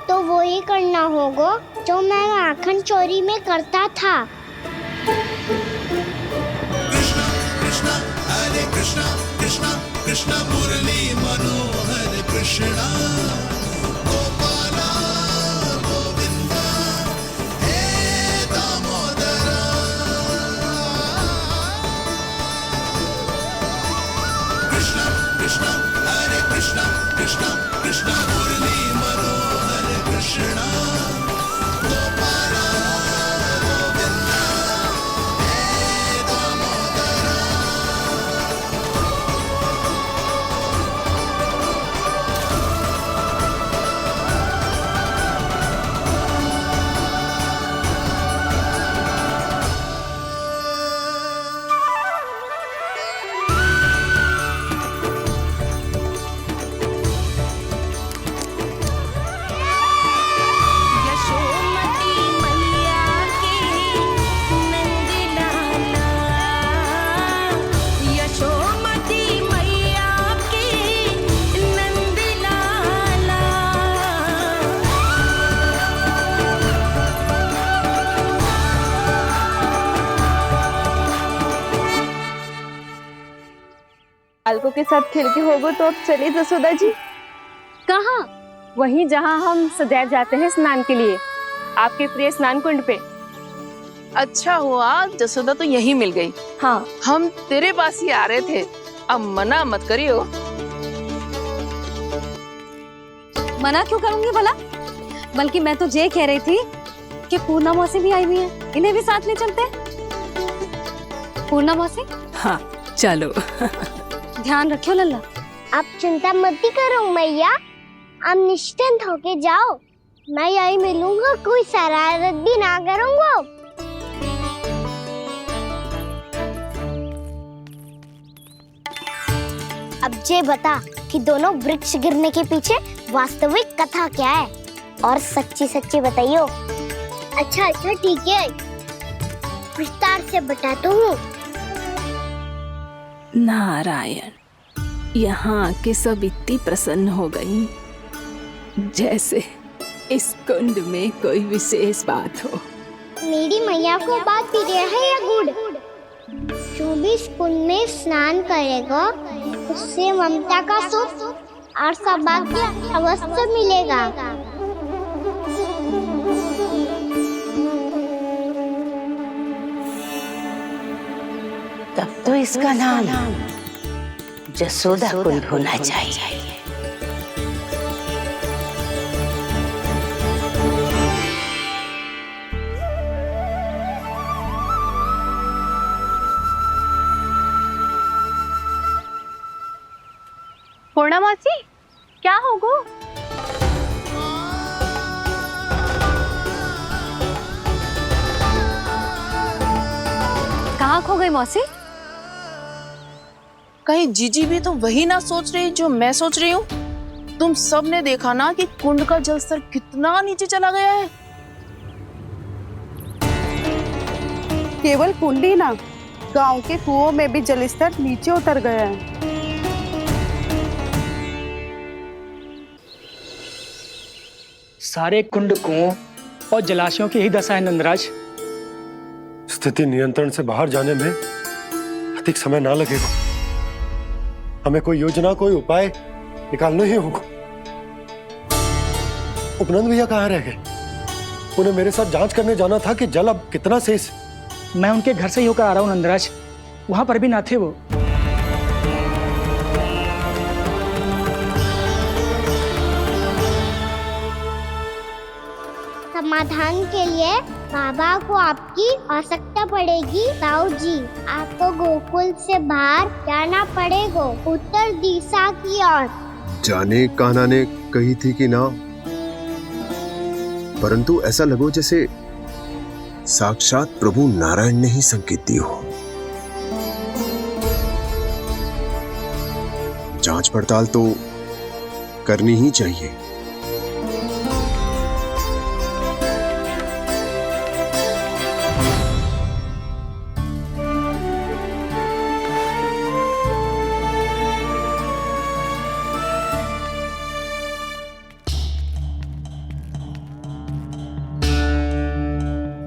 तो वो ही करना होगा जो मैं माखन चोरी में करता था। हरे कृष्णा कृष्णा कृष्णा मुरली मनोहर कृष्णा गोपाला गोविंदा हे दामोदरा। कृष्णा कृष्णा हरे कृष्णा कृष्णा कृष्णा मुरली मनोहर कृष्णा गोपाला गोविंदा हे दामोदरा। बालकों के साथ खेल के होगो तो अब चलिए जसोदा जी। कहाँ? वहीं जहाँ हम सदैव जाते हैं स्नान के लिए, आपके प्रिय स्नान कुंड पे। अच्छा हुआ जसोदा तो यही मिल गई। हाँ, हम तेरे पास ही आ रहे थे, अब मना मत करियो। मना क्यों करूंगी भला? बल्कि मैं तो ये कह रही थी कि पूर्णा मौसी भी आई हुई है, इन्हें भी साथ ले चलते हैं। पूर्णा मौसी, हाँ चलो। ध्यान रखियो लल्ला। आप चिंता मत करो मैया, आप निश्चिंत होके जाओ, मैं यही मिलूंगा, कोई शरारत भी ना करूंगा। अब ये बता कि दोनों वृक्ष गिरने के पीछे वास्तविक कथा क्या है, और सच्ची सच्ची बताइयो। अच्छा अच्छा ठीक है, विस्तार से बताता हूँ। नारायण, यहाँ के सब इतनी प्रसन्न हो गई जैसे इस कुंड में कोई विशेष बात हो। मेरी मैया को बात प्रिय है या गुड़? जो भी इस कुंड में स्नान करेगा उससे ममता का सुख और सौभाग्य अवश्य मिलेगा। तब तो इसका नाम जसोदा कुंड होना चाहिए। पूर्णा मौसी, क्या होगो? कहाँ खो गई मौसी? कहीं जीजी भी तो वही ना सोच रही जो मैं सोच रही हूँ? तुम सब ने देखा ना कि कुंड का जलस्तर कितना नीचे चला गया है। केवल कुंड ही ना, गांव के कुओं में भी जलस्तर नीचे उतर गया है। सारे कुंड, कुओं और जलाशयों की ही दशा है नंदराज। स्थिति नियंत्रण से बाहर जाने में अधिक समय ना लगेगा। हमें कोई योजना, कोई उपाय निकालना ही होगा। उपनंद भैया कहाँ रह गए? उन्हें मेरे साथ जांच करने जाना था कि जल अब कितना शेष। मैं उनके घर से ही होकर आ रहा हूँ नंदराज, वहां पर भी ना थे वो। समाधान के लिए बाबा को आपकी आवश्यकता पड़ेगी। ताऊ जी, आपको गोकुल से बाहर जाना पड़ेगा, उत्तर दिशा की ओर। जाने कान्हा ने कही थी कि ना, परंतु ऐसा लगो जैसे साक्षात प्रभु नारायण ने ही संकेत दी हो। जांच पड़ताल तो करनी ही चाहिए।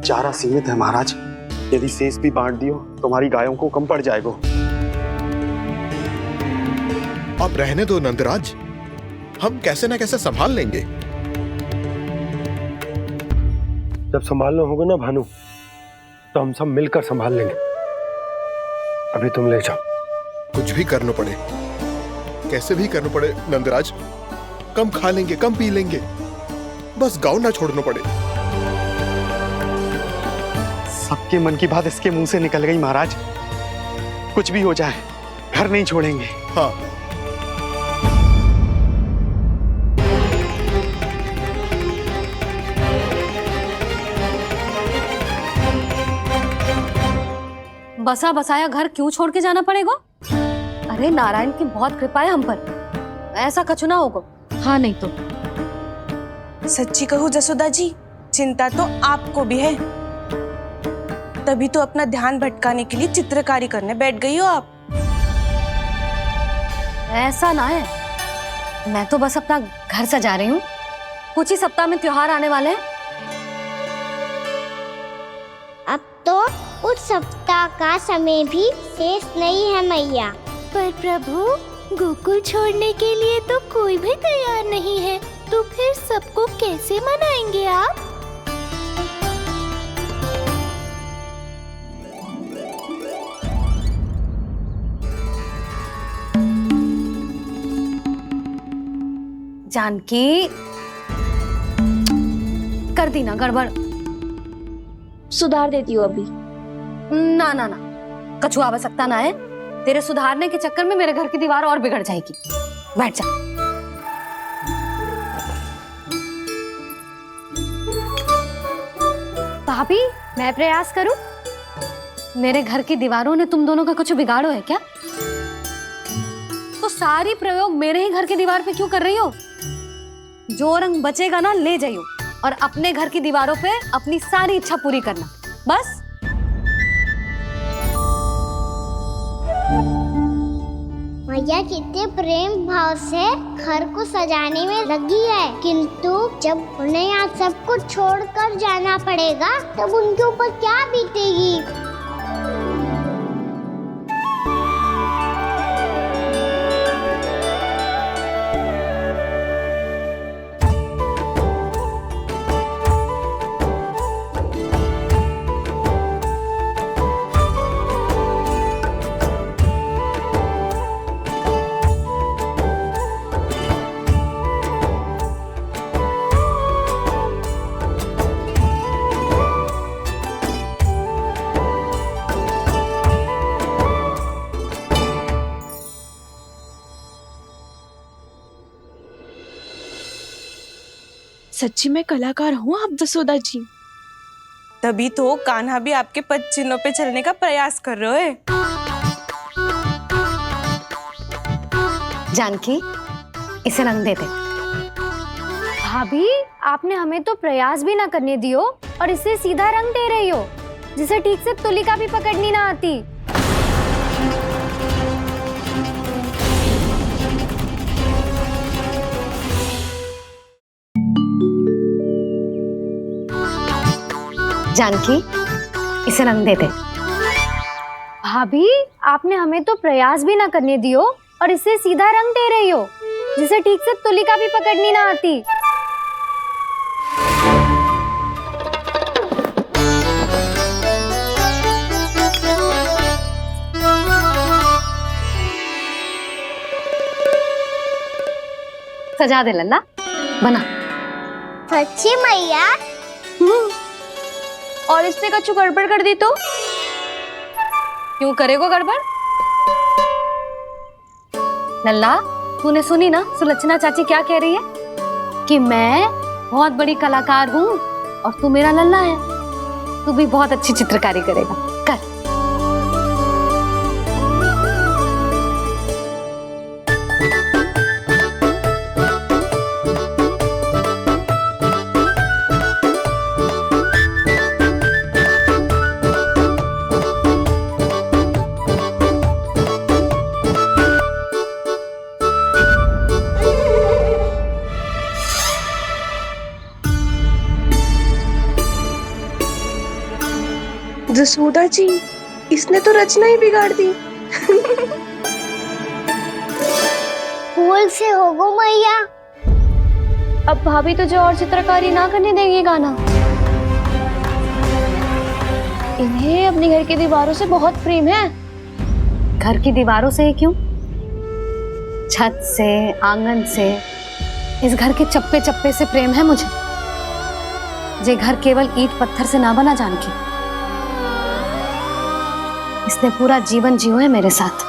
चारा सीमित है महाराज, यदि शेष भी बांट दियो तो हमारी गायों को कम पड़ जाएगा। अब रहने दो नंदराज, हम कैसे न कैसे संभाल लेंगे। जब संभालना होगा ना भानु, तो हम सब मिलकर संभाल लेंगे। अभी तुम ले जाओ। कुछ भी करना पड़े, कैसे भी करना पड़े नंदराज, कम खा लेंगे, कम पी लेंगे, बस गाँव ना छोड़ना पड़े। सबके मन की बात इसके मुंह से निकल गई महाराज। कुछ भी हो जाए, घर नहीं छोड़ेंगे। हाँ, बसा बसाया घर क्यों छोड़ के जाना पड़ेगा? अरे नारायण की बहुत कृपा है हम पर, ऐसा कछु ना होगा। हाँ नहीं तो सच्ची कहूँ जसोदा जी, चिंता तो आपको भी है, तभी तो अपना ध्यान भटकाने के लिए चित्रकारी करने बैठ गई हो आप। ऐसा ना है, मैं तो बस अपना घर सजा रही हूँ। कुछ ही सप्ताह में त्योहार आने वाले हैं। अब तो उस सप्ताह का समय भी शेष नहीं है मैया। पर प्रभु, गोकुल छोड़ने के लिए तो कोई भी तैयार नहीं है, तो फिर सबको कैसे मनाएंगे आप? जानकी, कर दी ना गड़बड़। सुधार देती हूँ अभी। ना ना ना, कछुआ आवश्यकता ना है। तेरे सुधारने के चक्कर में मेरे घर की दीवार और बिगड़ जाएगी। बैठ जा। भाभी, मैं प्रयास करूं? मेरे घर की दीवारों ने तुम दोनों का कुछ बिगाड़ो है क्या? तो सारी प्रयोग मेरे ही घर की दीवार पे क्यों कर रही हो? जो रंग बचेगा ना ले जाइयो, और अपने घर की दीवारों पे अपनी सारी इच्छा पूरी करना, बस। मैया कितने प्रेम भाव से घर को सजाने में लगी है, किंतु जब उन्हें यहाँ सब कुछ छोड़कर जाना पड़ेगा तब उनके ऊपर क्या बीतेगी? सच्ची में कलाकार हूँ आप जसोदा जी। तभी तो कान्हा भी आपके पद चिन्हों पे चलने का प्रयास कर रहे हैं। जानकी, इसे रंग देते। भाभी, आपने हमें तो प्रयास भी ना करने दियो और इसे सीधा रंग दे रही हो, जिसे ठीक से तुलिका भी पकड़नी ना आती। जानकी, इसे रंग देते। भाभी, आपने हमें तो प्रयास भी ना करने दियो और इसे सीधा रंग दे रही हो, जिसे ठीक से तुलिका भी पकड़नी ना आती। सजा दे लल्ला, बना। सच्ची मैया? और इसने कछु गड़बड़ कर दी तो? क्यों करेगो गड़बड़? लल्ला, तूने सुनी ना सुलक्षणा चाची क्या कह रही है? कि मैं बहुत बड़ी कलाकार हूँ और तू मेरा लल्ला है। तू भी बहुत अच्छी चित्रकारी करेगा, कर। जसोदा जी, इसने तो रचना ही बिगाड़ दी। भूल से होगो मैया। अब भाभी तुझे और चित्रकारी ना करने देंगी गाना। इन्हें अपने घर की दीवारों से बहुत प्रेम है। घर की दीवारों से ही क्यों? छत से, आंगन से, इस घर के चप्पे चप्पे से प्रेम है मुझे। ये घर केवल ईंट पत्थर से ना बना जानकी। इसने पूरा जीवन जियो है मेरे साथ।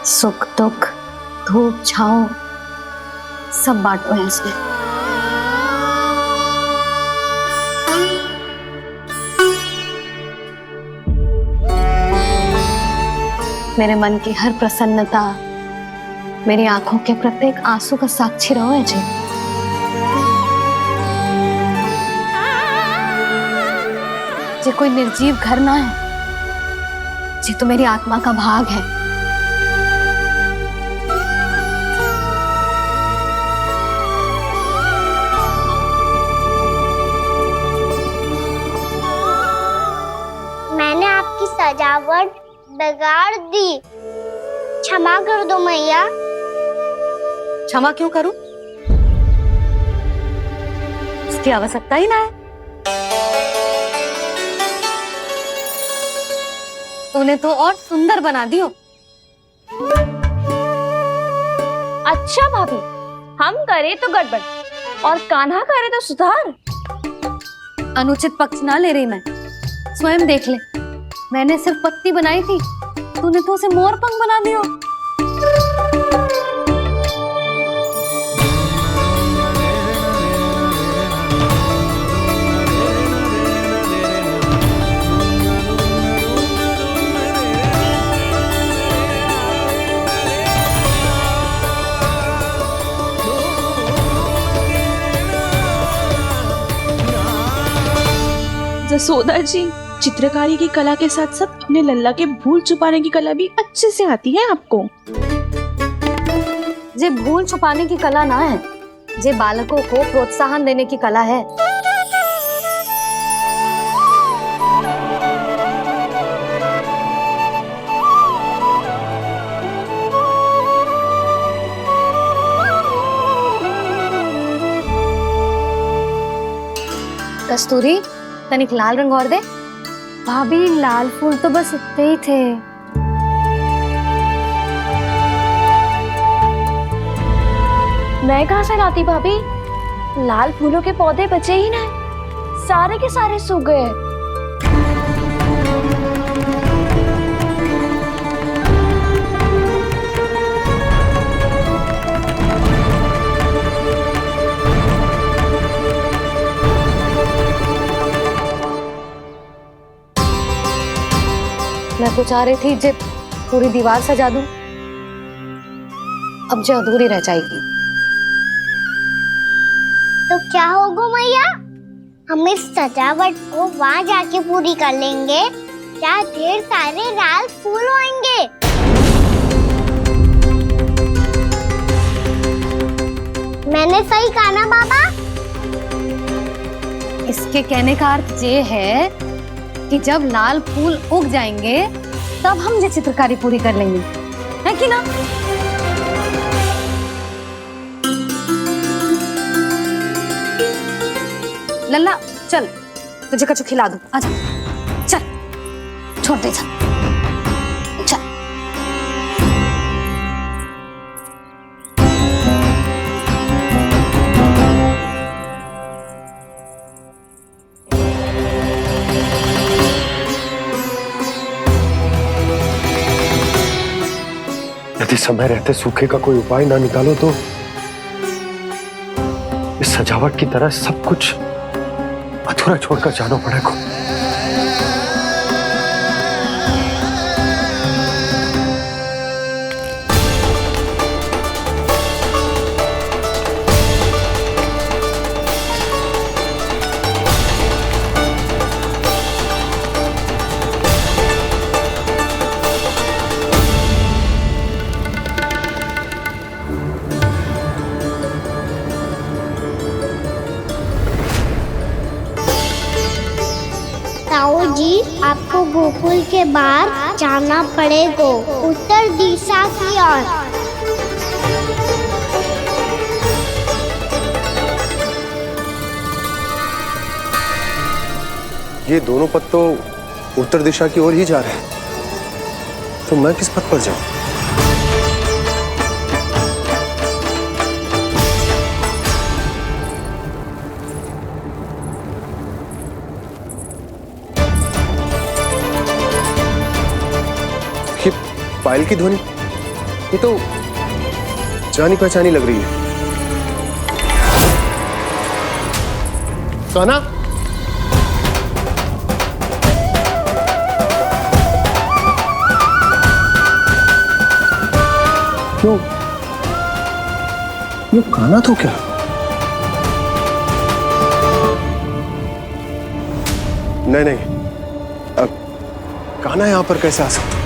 सुख दुख, धूप छांव सब बांटो है इसने। मेरे मन की हर प्रसन्नता, मेरी आंखों के प्रत्येक आंसू का साक्षी रहो है जी। ये कोई निर्जीव घर ना है, ये तो मेरी आत्मा का भाग है। मैंने आपकी सजावट बिगाड़ दी। क्षमा कर दो मैया। क्षमा क्यों करूं? इसकी आवश्यकता ही ना है। तूने तो और सुंदर बना दियो। अच्छा भाभी, हम करे तो गड़बड़ और कान्हा करे तो सुधार। अनुचित पक्ष ना ले रही मैं, स्वयं देख ले। मैंने सिर्फ पत्ती बनाई थी, तूने तो उसे मोर पंख बना दियो। जसोदा जी, चित्रकारी की कला के साथ साथ अपने लल्ला के भूल छुपाने की कला भी अच्छे से आती है आपको। जे भूल छुपाने की कला ना है, जे बालकों को प्रोत्साहन देने की कला है। कस्तूरी, तनिक लाल रंग और दे। भाभी, लाल फूल तो बस इतने ही थे। मैं कहाँ से लाती भाभी? लाल फूलों के पौधे बचे ही ना, सारे के सारे सूख गए। मैं तो चाह रही थी जे पूरी दीवार सजा दूं, अब जो अधूरी रह जाएगी। तो क्या होगा मैया? हम इस सजावट को वहाँ जाके पूरी कर लेंगे, जहाँ ढेर सारे लाल फूल होंगे। मैंने सही कहा ना बाबा? इसके कहने का अर्थ ये है कि जब लाल फूल उग जाएंगे तब हम ये चित्रकारी पूरी कर लेंगे, है कि ना? लल्ला चल, तुझे कछु खिला दूं, आजा। चल, छोड़ दे, चल। यदि समय रहते सूखे का कोई उपाय ना निकालो तो इस सजावट की तरह सब कुछ अधूरा छोड़कर जाना पड़ेगा। ताऊ जी, आपको गोकुल के बाहर जाना पड़ेगा, उत्तर दिशा की ओर। ये दोनों पथ तो उत्तर दिशा की ओर ही जा रहे हैं, तो मैं किस पथ पर जाऊं? ये पायल की ध्वनि, ये तो जानी पहचानी लग रही है। कान्हा, क्यों? ये कान्हा तो क्या? नहीं नहीं, अब कान्हा यहां पर कैसे आ सकता?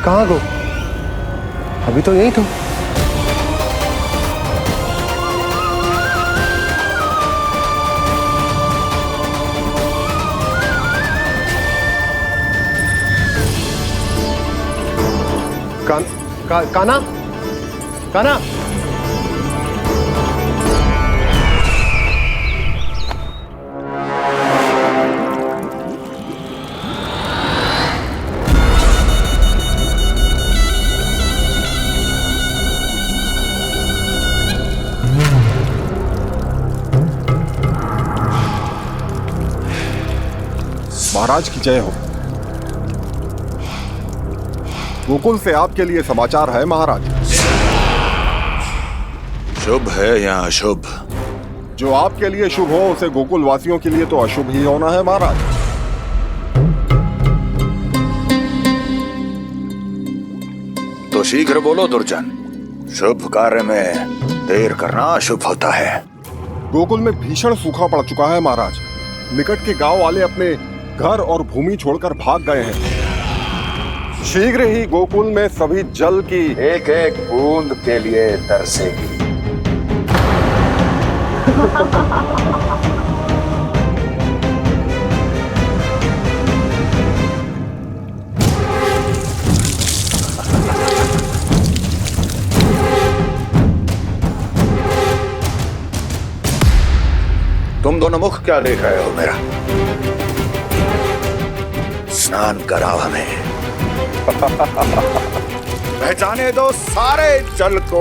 कहाँ गो? अभी तो यही तो। काना काना महाराज की जय हो। गोकुल से आपके लिए समाचार है महाराज। शुभ है या अशुभ? जो आपके लिए शुभ हो उसे गोकुल वासियों के लिए तो अशुभ ही होना है महाराज। तो शीघ्र बोलो दुर्जन, शुभ कार्य में देर करना अशुभ होता है। गोकुल में भीषण सूखा पड़ चुका है महाराज। निकट के गांव वाले अपने घर और भूमि छोड़कर भाग गए हैं। शीघ्र ही गोकुल में सभी जल की एक एक बूंद के लिए तरसेगी। तुम दोनों मुख क्या देख रहे हो मेरा? स्नान कराओ हमें। पहचाने दो सारे जल को।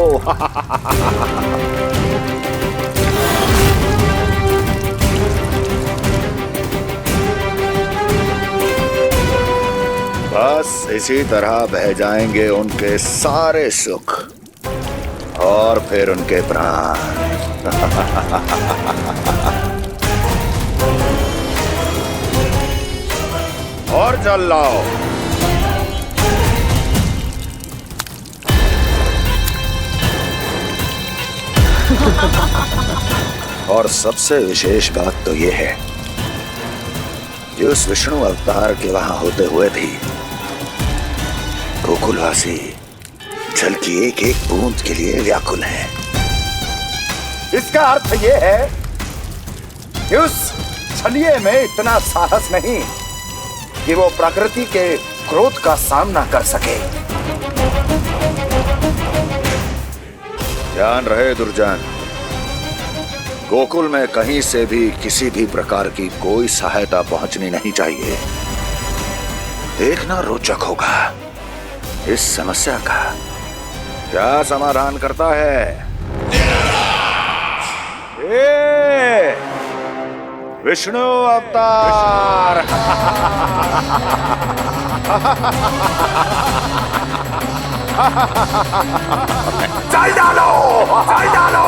बस इसी तरह बह जाएंगे उनके सारे सुख और फिर उनके प्राण। और जल लाओ। और सबसे विशेष बात तो ये है कि उस विष्णु अवतार के वहां होते हुए भी गोकुलवासी जल की एक एक बूंद के लिए व्याकुल हैं। इसका अर्थ ये है कि उस छलिए में इतना साहस नहीं कि वो प्रकृति के क्रोध का सामना कर सके। ध्यान रहे दुर्जन, गोकुल में कहीं से भी किसी भी प्रकार की कोई सहायता पहुंचनी नहीं चाहिए। देखना रोचक होगा इस समस्या का क्या समाधान करता है। विष्णु अवतार। चल डालो, चल डालो।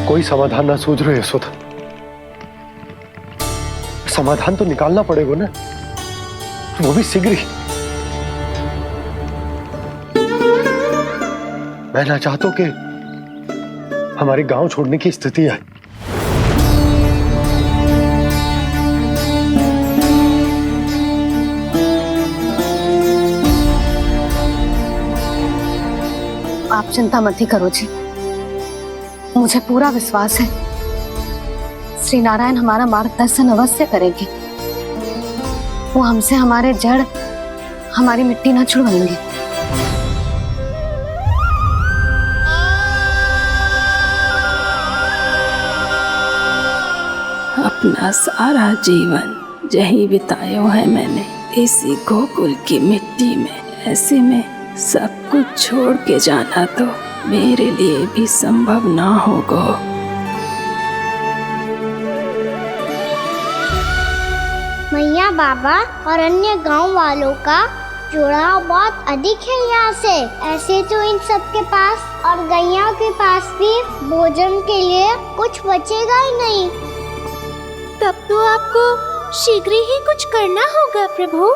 कोई समाधान ना सूझ रहे यशोदा। समाधान तो निकालना पड़ेगा ना, वो भी शीघ्र ही। मैं ना चाहता कि हमारे गांव छोड़ने की स्थिति है। आप चिंता मत ही करो जी, मुझे पूरा विश्वास है श्री नारायण हमारा मार्गदर्शन अवश्य करेंगे। वो हमसे हमारे जड़, हमारी मिट्टी ना छुड़वाएंगे। अपना सारा जीवन यही बिताया है मैंने, इसी गोकुल की मिट्टी में। ऐसे में सब कुछ छोड़ के जाना तो मेरे लिए भी संभव ना होगा। मैया, बाबा और अन्य गांव वालों का जुड़ाव बहुत अधिक है यहाँ से। ऐसे तो इन सब के पास और गैया के पास भी भोजन के लिए कुछ बचेगा ही नहीं। तब तो आपको शीघ्र ही कुछ करना होगा प्रभु।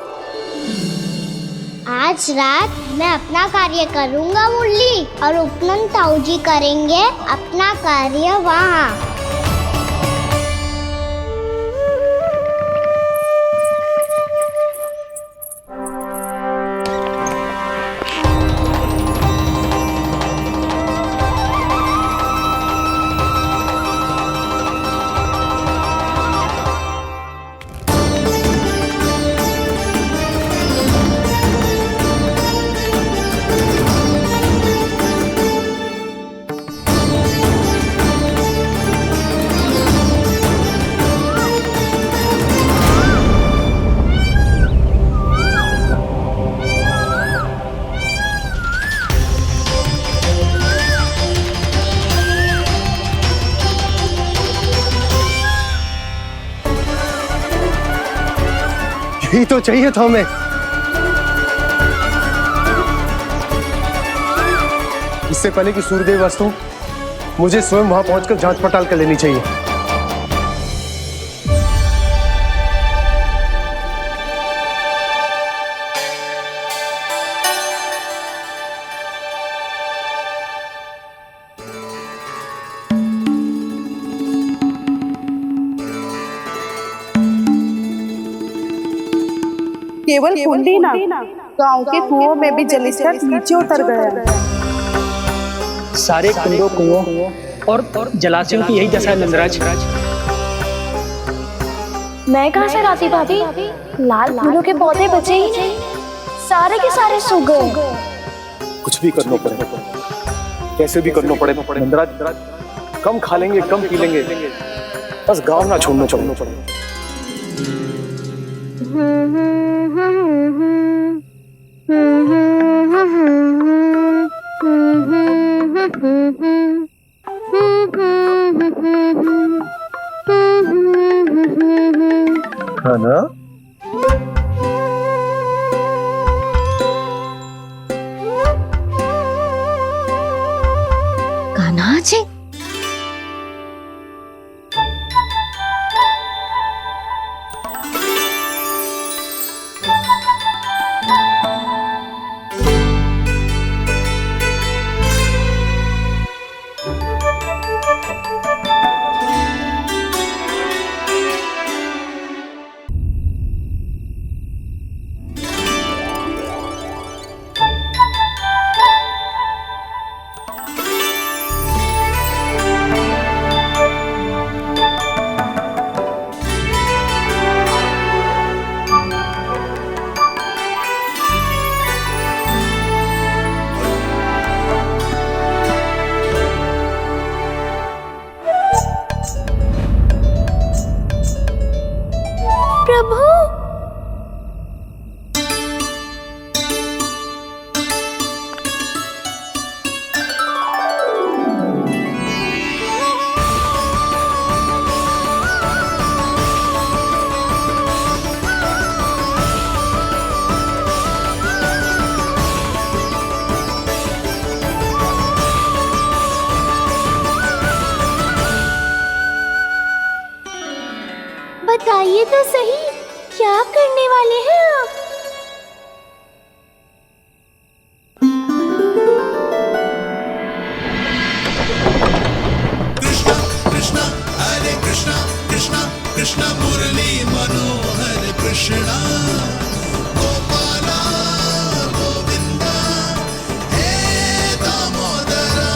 आज रात मैं अपना कार्य करूंगा मुरली, और उपनंद ताऊ जी करेंगे अपना कार्य वहाँ। यही तो चाहिए था हमें। इससे पहले कि सूर्यदेव अस्त हो, मुझे स्वयं वहां पहुंचकर जांच पड़ताल कर लेनी चाहिए। केवल कुंडी ना, गांव के कुओं में भी जलस्तर नीचे उतर गया। सारे कुंडों, कुओं और जलाशयों की यही दशा है नंदराज। मैं कहाँ से लाती भाभी? लाल फूलों के पौधे बचे ही नहीं, सारे के सारे सूख गए। कुछ भी करना पड़ेगा, कैसे भी करना पड़ेगा नंदराज। कम खा लेंगे, कम पी लेंगे, बस गांव ना छोड़ना पड़ेगा। है ना? कान्हा जी, बताइए तो सही, क्या करने वाले हैं आप? कृष्णा कृष्णा हरे कृष्णा कृष्णा कृष्णा मुरली मनोहर कृष्णा गोपाला गोविंदा हे दामोदरा।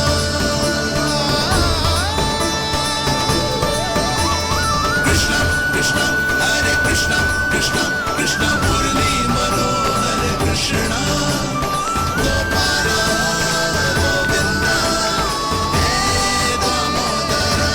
कृष्णा कृष्णा हरे कृष्णा कृष्णा कृष्णा मुरली मनोहर कृष्णा गोपाला गोविंदा हे दामोदरा।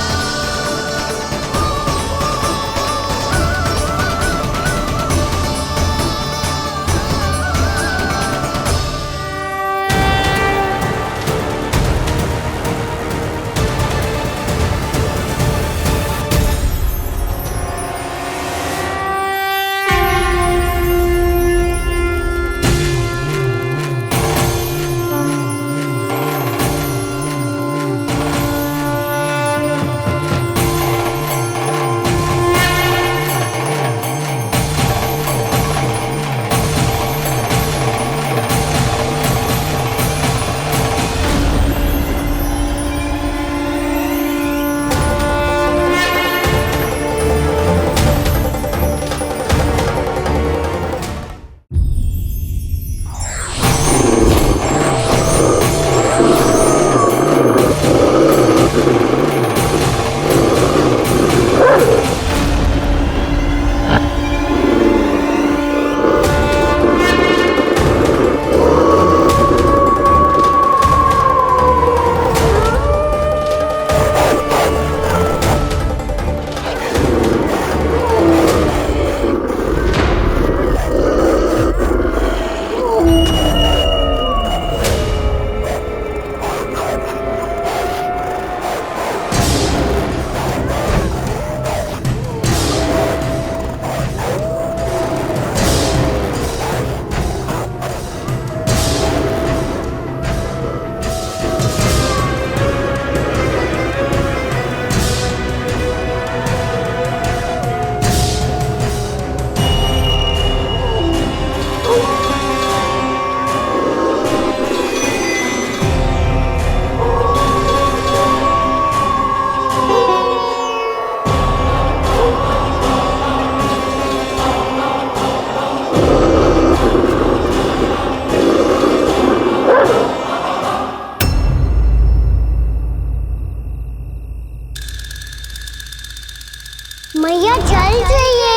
मैया जल जाइए।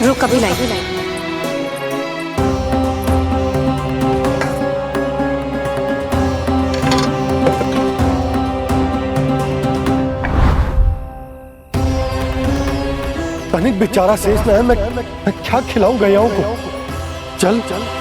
रुक कभी लाई। तनिक बेचारा शेष न है, मैं क्या खिलाऊं गयाओं को। चल चल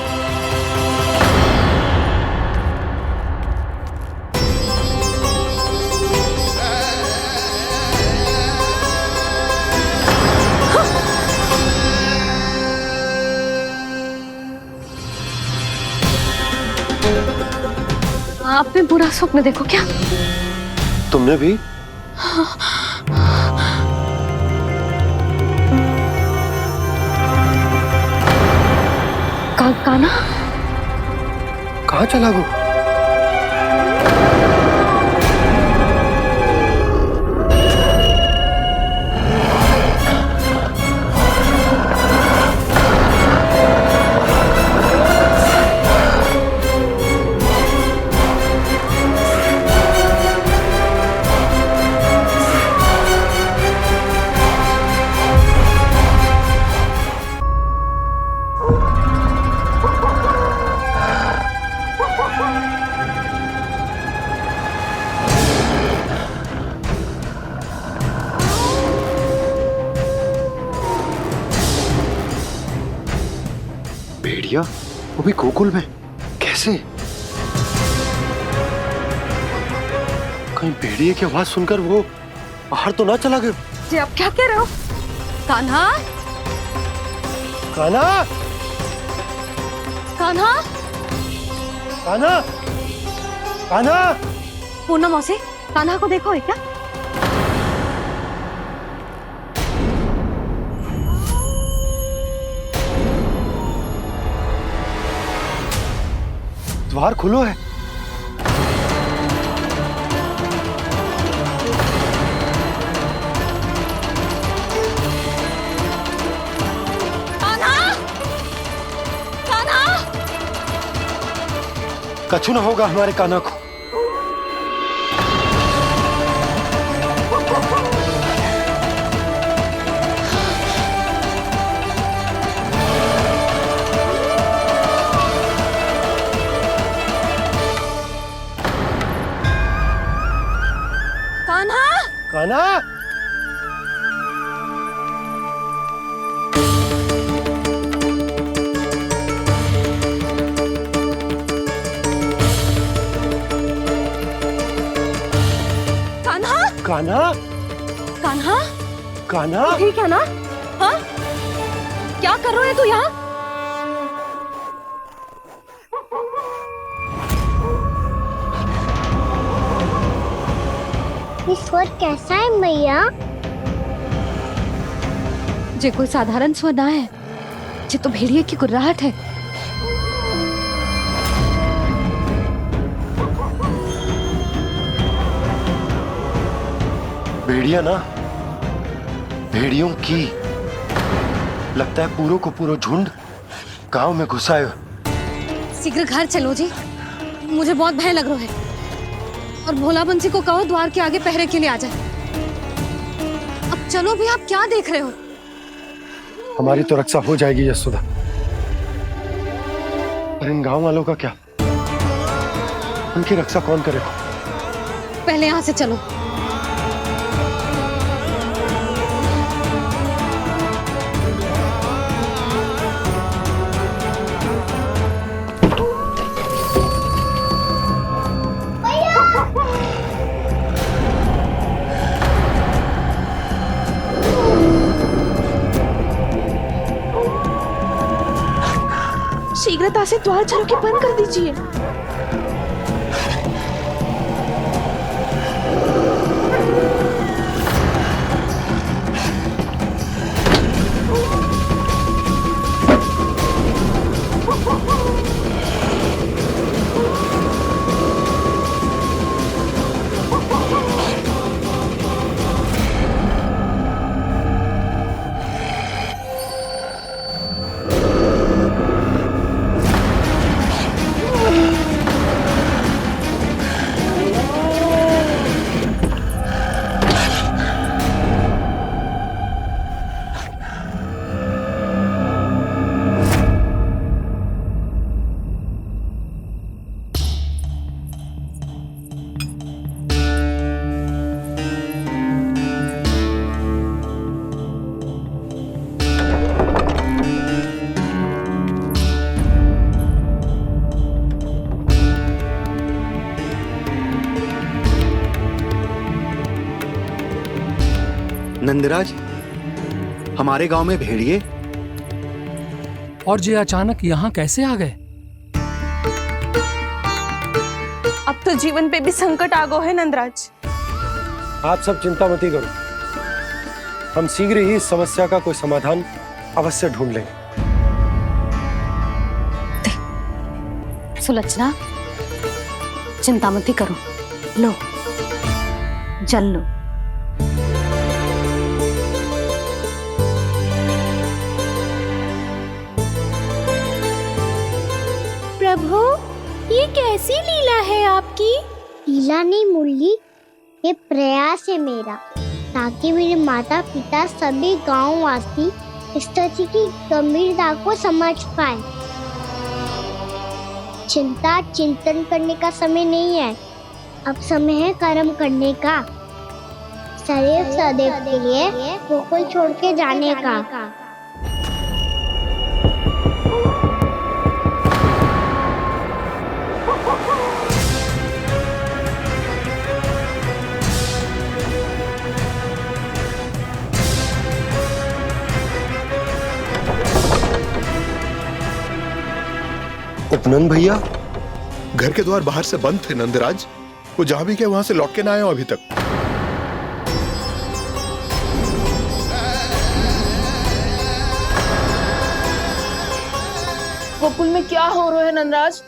आपने बुरा स्वप्न देखो क्या? तुमने भी? कान्हा कहाँ चला वो? भेड़िया वो भी गोकुल में कैसे? कहीं भेड़िए की आवाज सुनकर वो बाहर तो ना चला गया? जी आप क्या कह रहे हो? कान्हा कान्हा कान्हा कान्हा कान्हा पूनम मौसी, कान्हा को देखो है क्या? द्वार खुलो है। कान्हा कान्हा कछु ना होगा हमारे कान्हा को। कान्हा कान्हा कान्हा कान्हा कान्हा ठीक है ना? हाँ क्या कर रहे हो तू यहाँ? ये स्वर कैसा है मैया? जे कोई साधारण स्वर ना है, जे तो भेड़िए की गुर्राहट है। भेड़िया ना, भेड़ियों की लगता है पूरों को पूरा झुंड गांव में घुसाए। शीघ्र घर चलो जी, मुझे बहुत भय लग रहा है। और भोला बंसी को कहो द्वार के आगे पहरे के लिए आ जाए। अब चलो भी, आप क्या देख रहे हो? हमारी तो रक्षा हो जाएगी यशोदा, पर इन गांव वालों का क्या? उनकी रक्षा कौन करेगा? पहले यहाँ से चलो। शीघ्रता से द्वार चारों के बंद कर दीजिए। नंदराज, हमारे गांव में भेड़िए और ये अचानक यहाँ कैसे आ गए? अब तो जीवन पे भी संकट आ गो है नंदराज। आप सब चिंता मत करो, हम शीघ्र ही इस समस्या का कोई समाधान अवश्य ढूंढ लेंगे। सुलक्षणा, चिंता मत करो, लो जल लो। प्रभु, ये कैसी लीला है आपकी? लीला नहीं मुरली, ये प्रयास है मेरा, ताकि मेरे माता पिता सभी गांव वासी स्थिति की गंभीरता को समझ पाए। चिंता चिंतन करने का समय नहीं है, अब समय है कर्म करने का, सदैव सदैव के लिए गोकुल छोड़ के जाने का। उपनंद भैया, घर के द्वार बाहर से बंद थे नंदराज, वो जहां भी गए वहां से लौट के ना आए हो अभी तक। गोकुल में क्या हो रहा है नंदराज?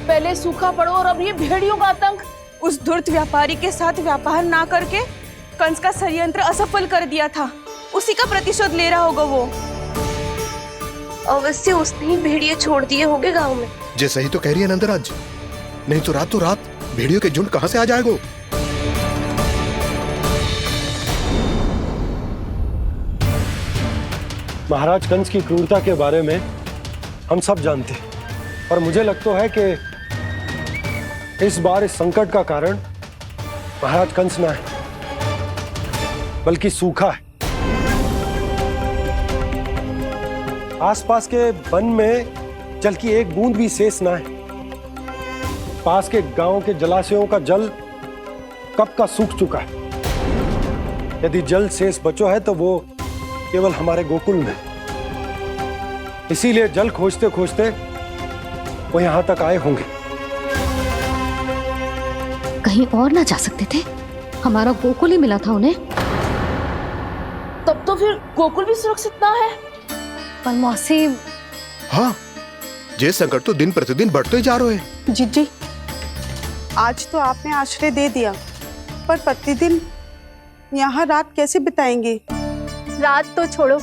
पहले सूखा पड़ो और अब ये भेड़ियों का आतंक। उस धूर्त व्यापारी के साथ व्यापार ना करके कंस का षड्यंत्र असफल कर दिया था, उसी का प्रतिशोध ले रहा होगा वो। अवश्य उसने ही भेड़िए छोड़ दिए होंगे गांव में। जे सही तो कह रही है नंदराज, नहीं तो रात भेड़ियों के झुंड कहां से आ जाएगा? महाराज कंस की क्रूरता के बारे में हम सब जानते हैं, और मुझे लगता है कि इस बार इस संकट का कारण महाराज कंस ना है, बल्कि सूखा है। आसपास के वन में जल की एक बूंद भी शेष ना है। पास के गांव के जलाशयों का जल कब का सूख चुका है। यदि जल शेष बचो है तो वो केवल हमारे गोकुल में। इसीलिए जल खोजते खोजते वो यहां तक आए होंगे। कहीं और ना जा सकते थे? हमारा गोकुल ही मिला था उन्हें। तब तो फिर गोकुल भी सुरक्षित ना है। पर मौसी, हाँ, ये संकट तो दिन प्रतिदिन बढ़ते जा रहे हैं। जीजी, आज तो आपने आश्रय दे दिया, पर प्रतिदिन यहाँ रात कैसे बिताएंगे? रात तो छोड़ो,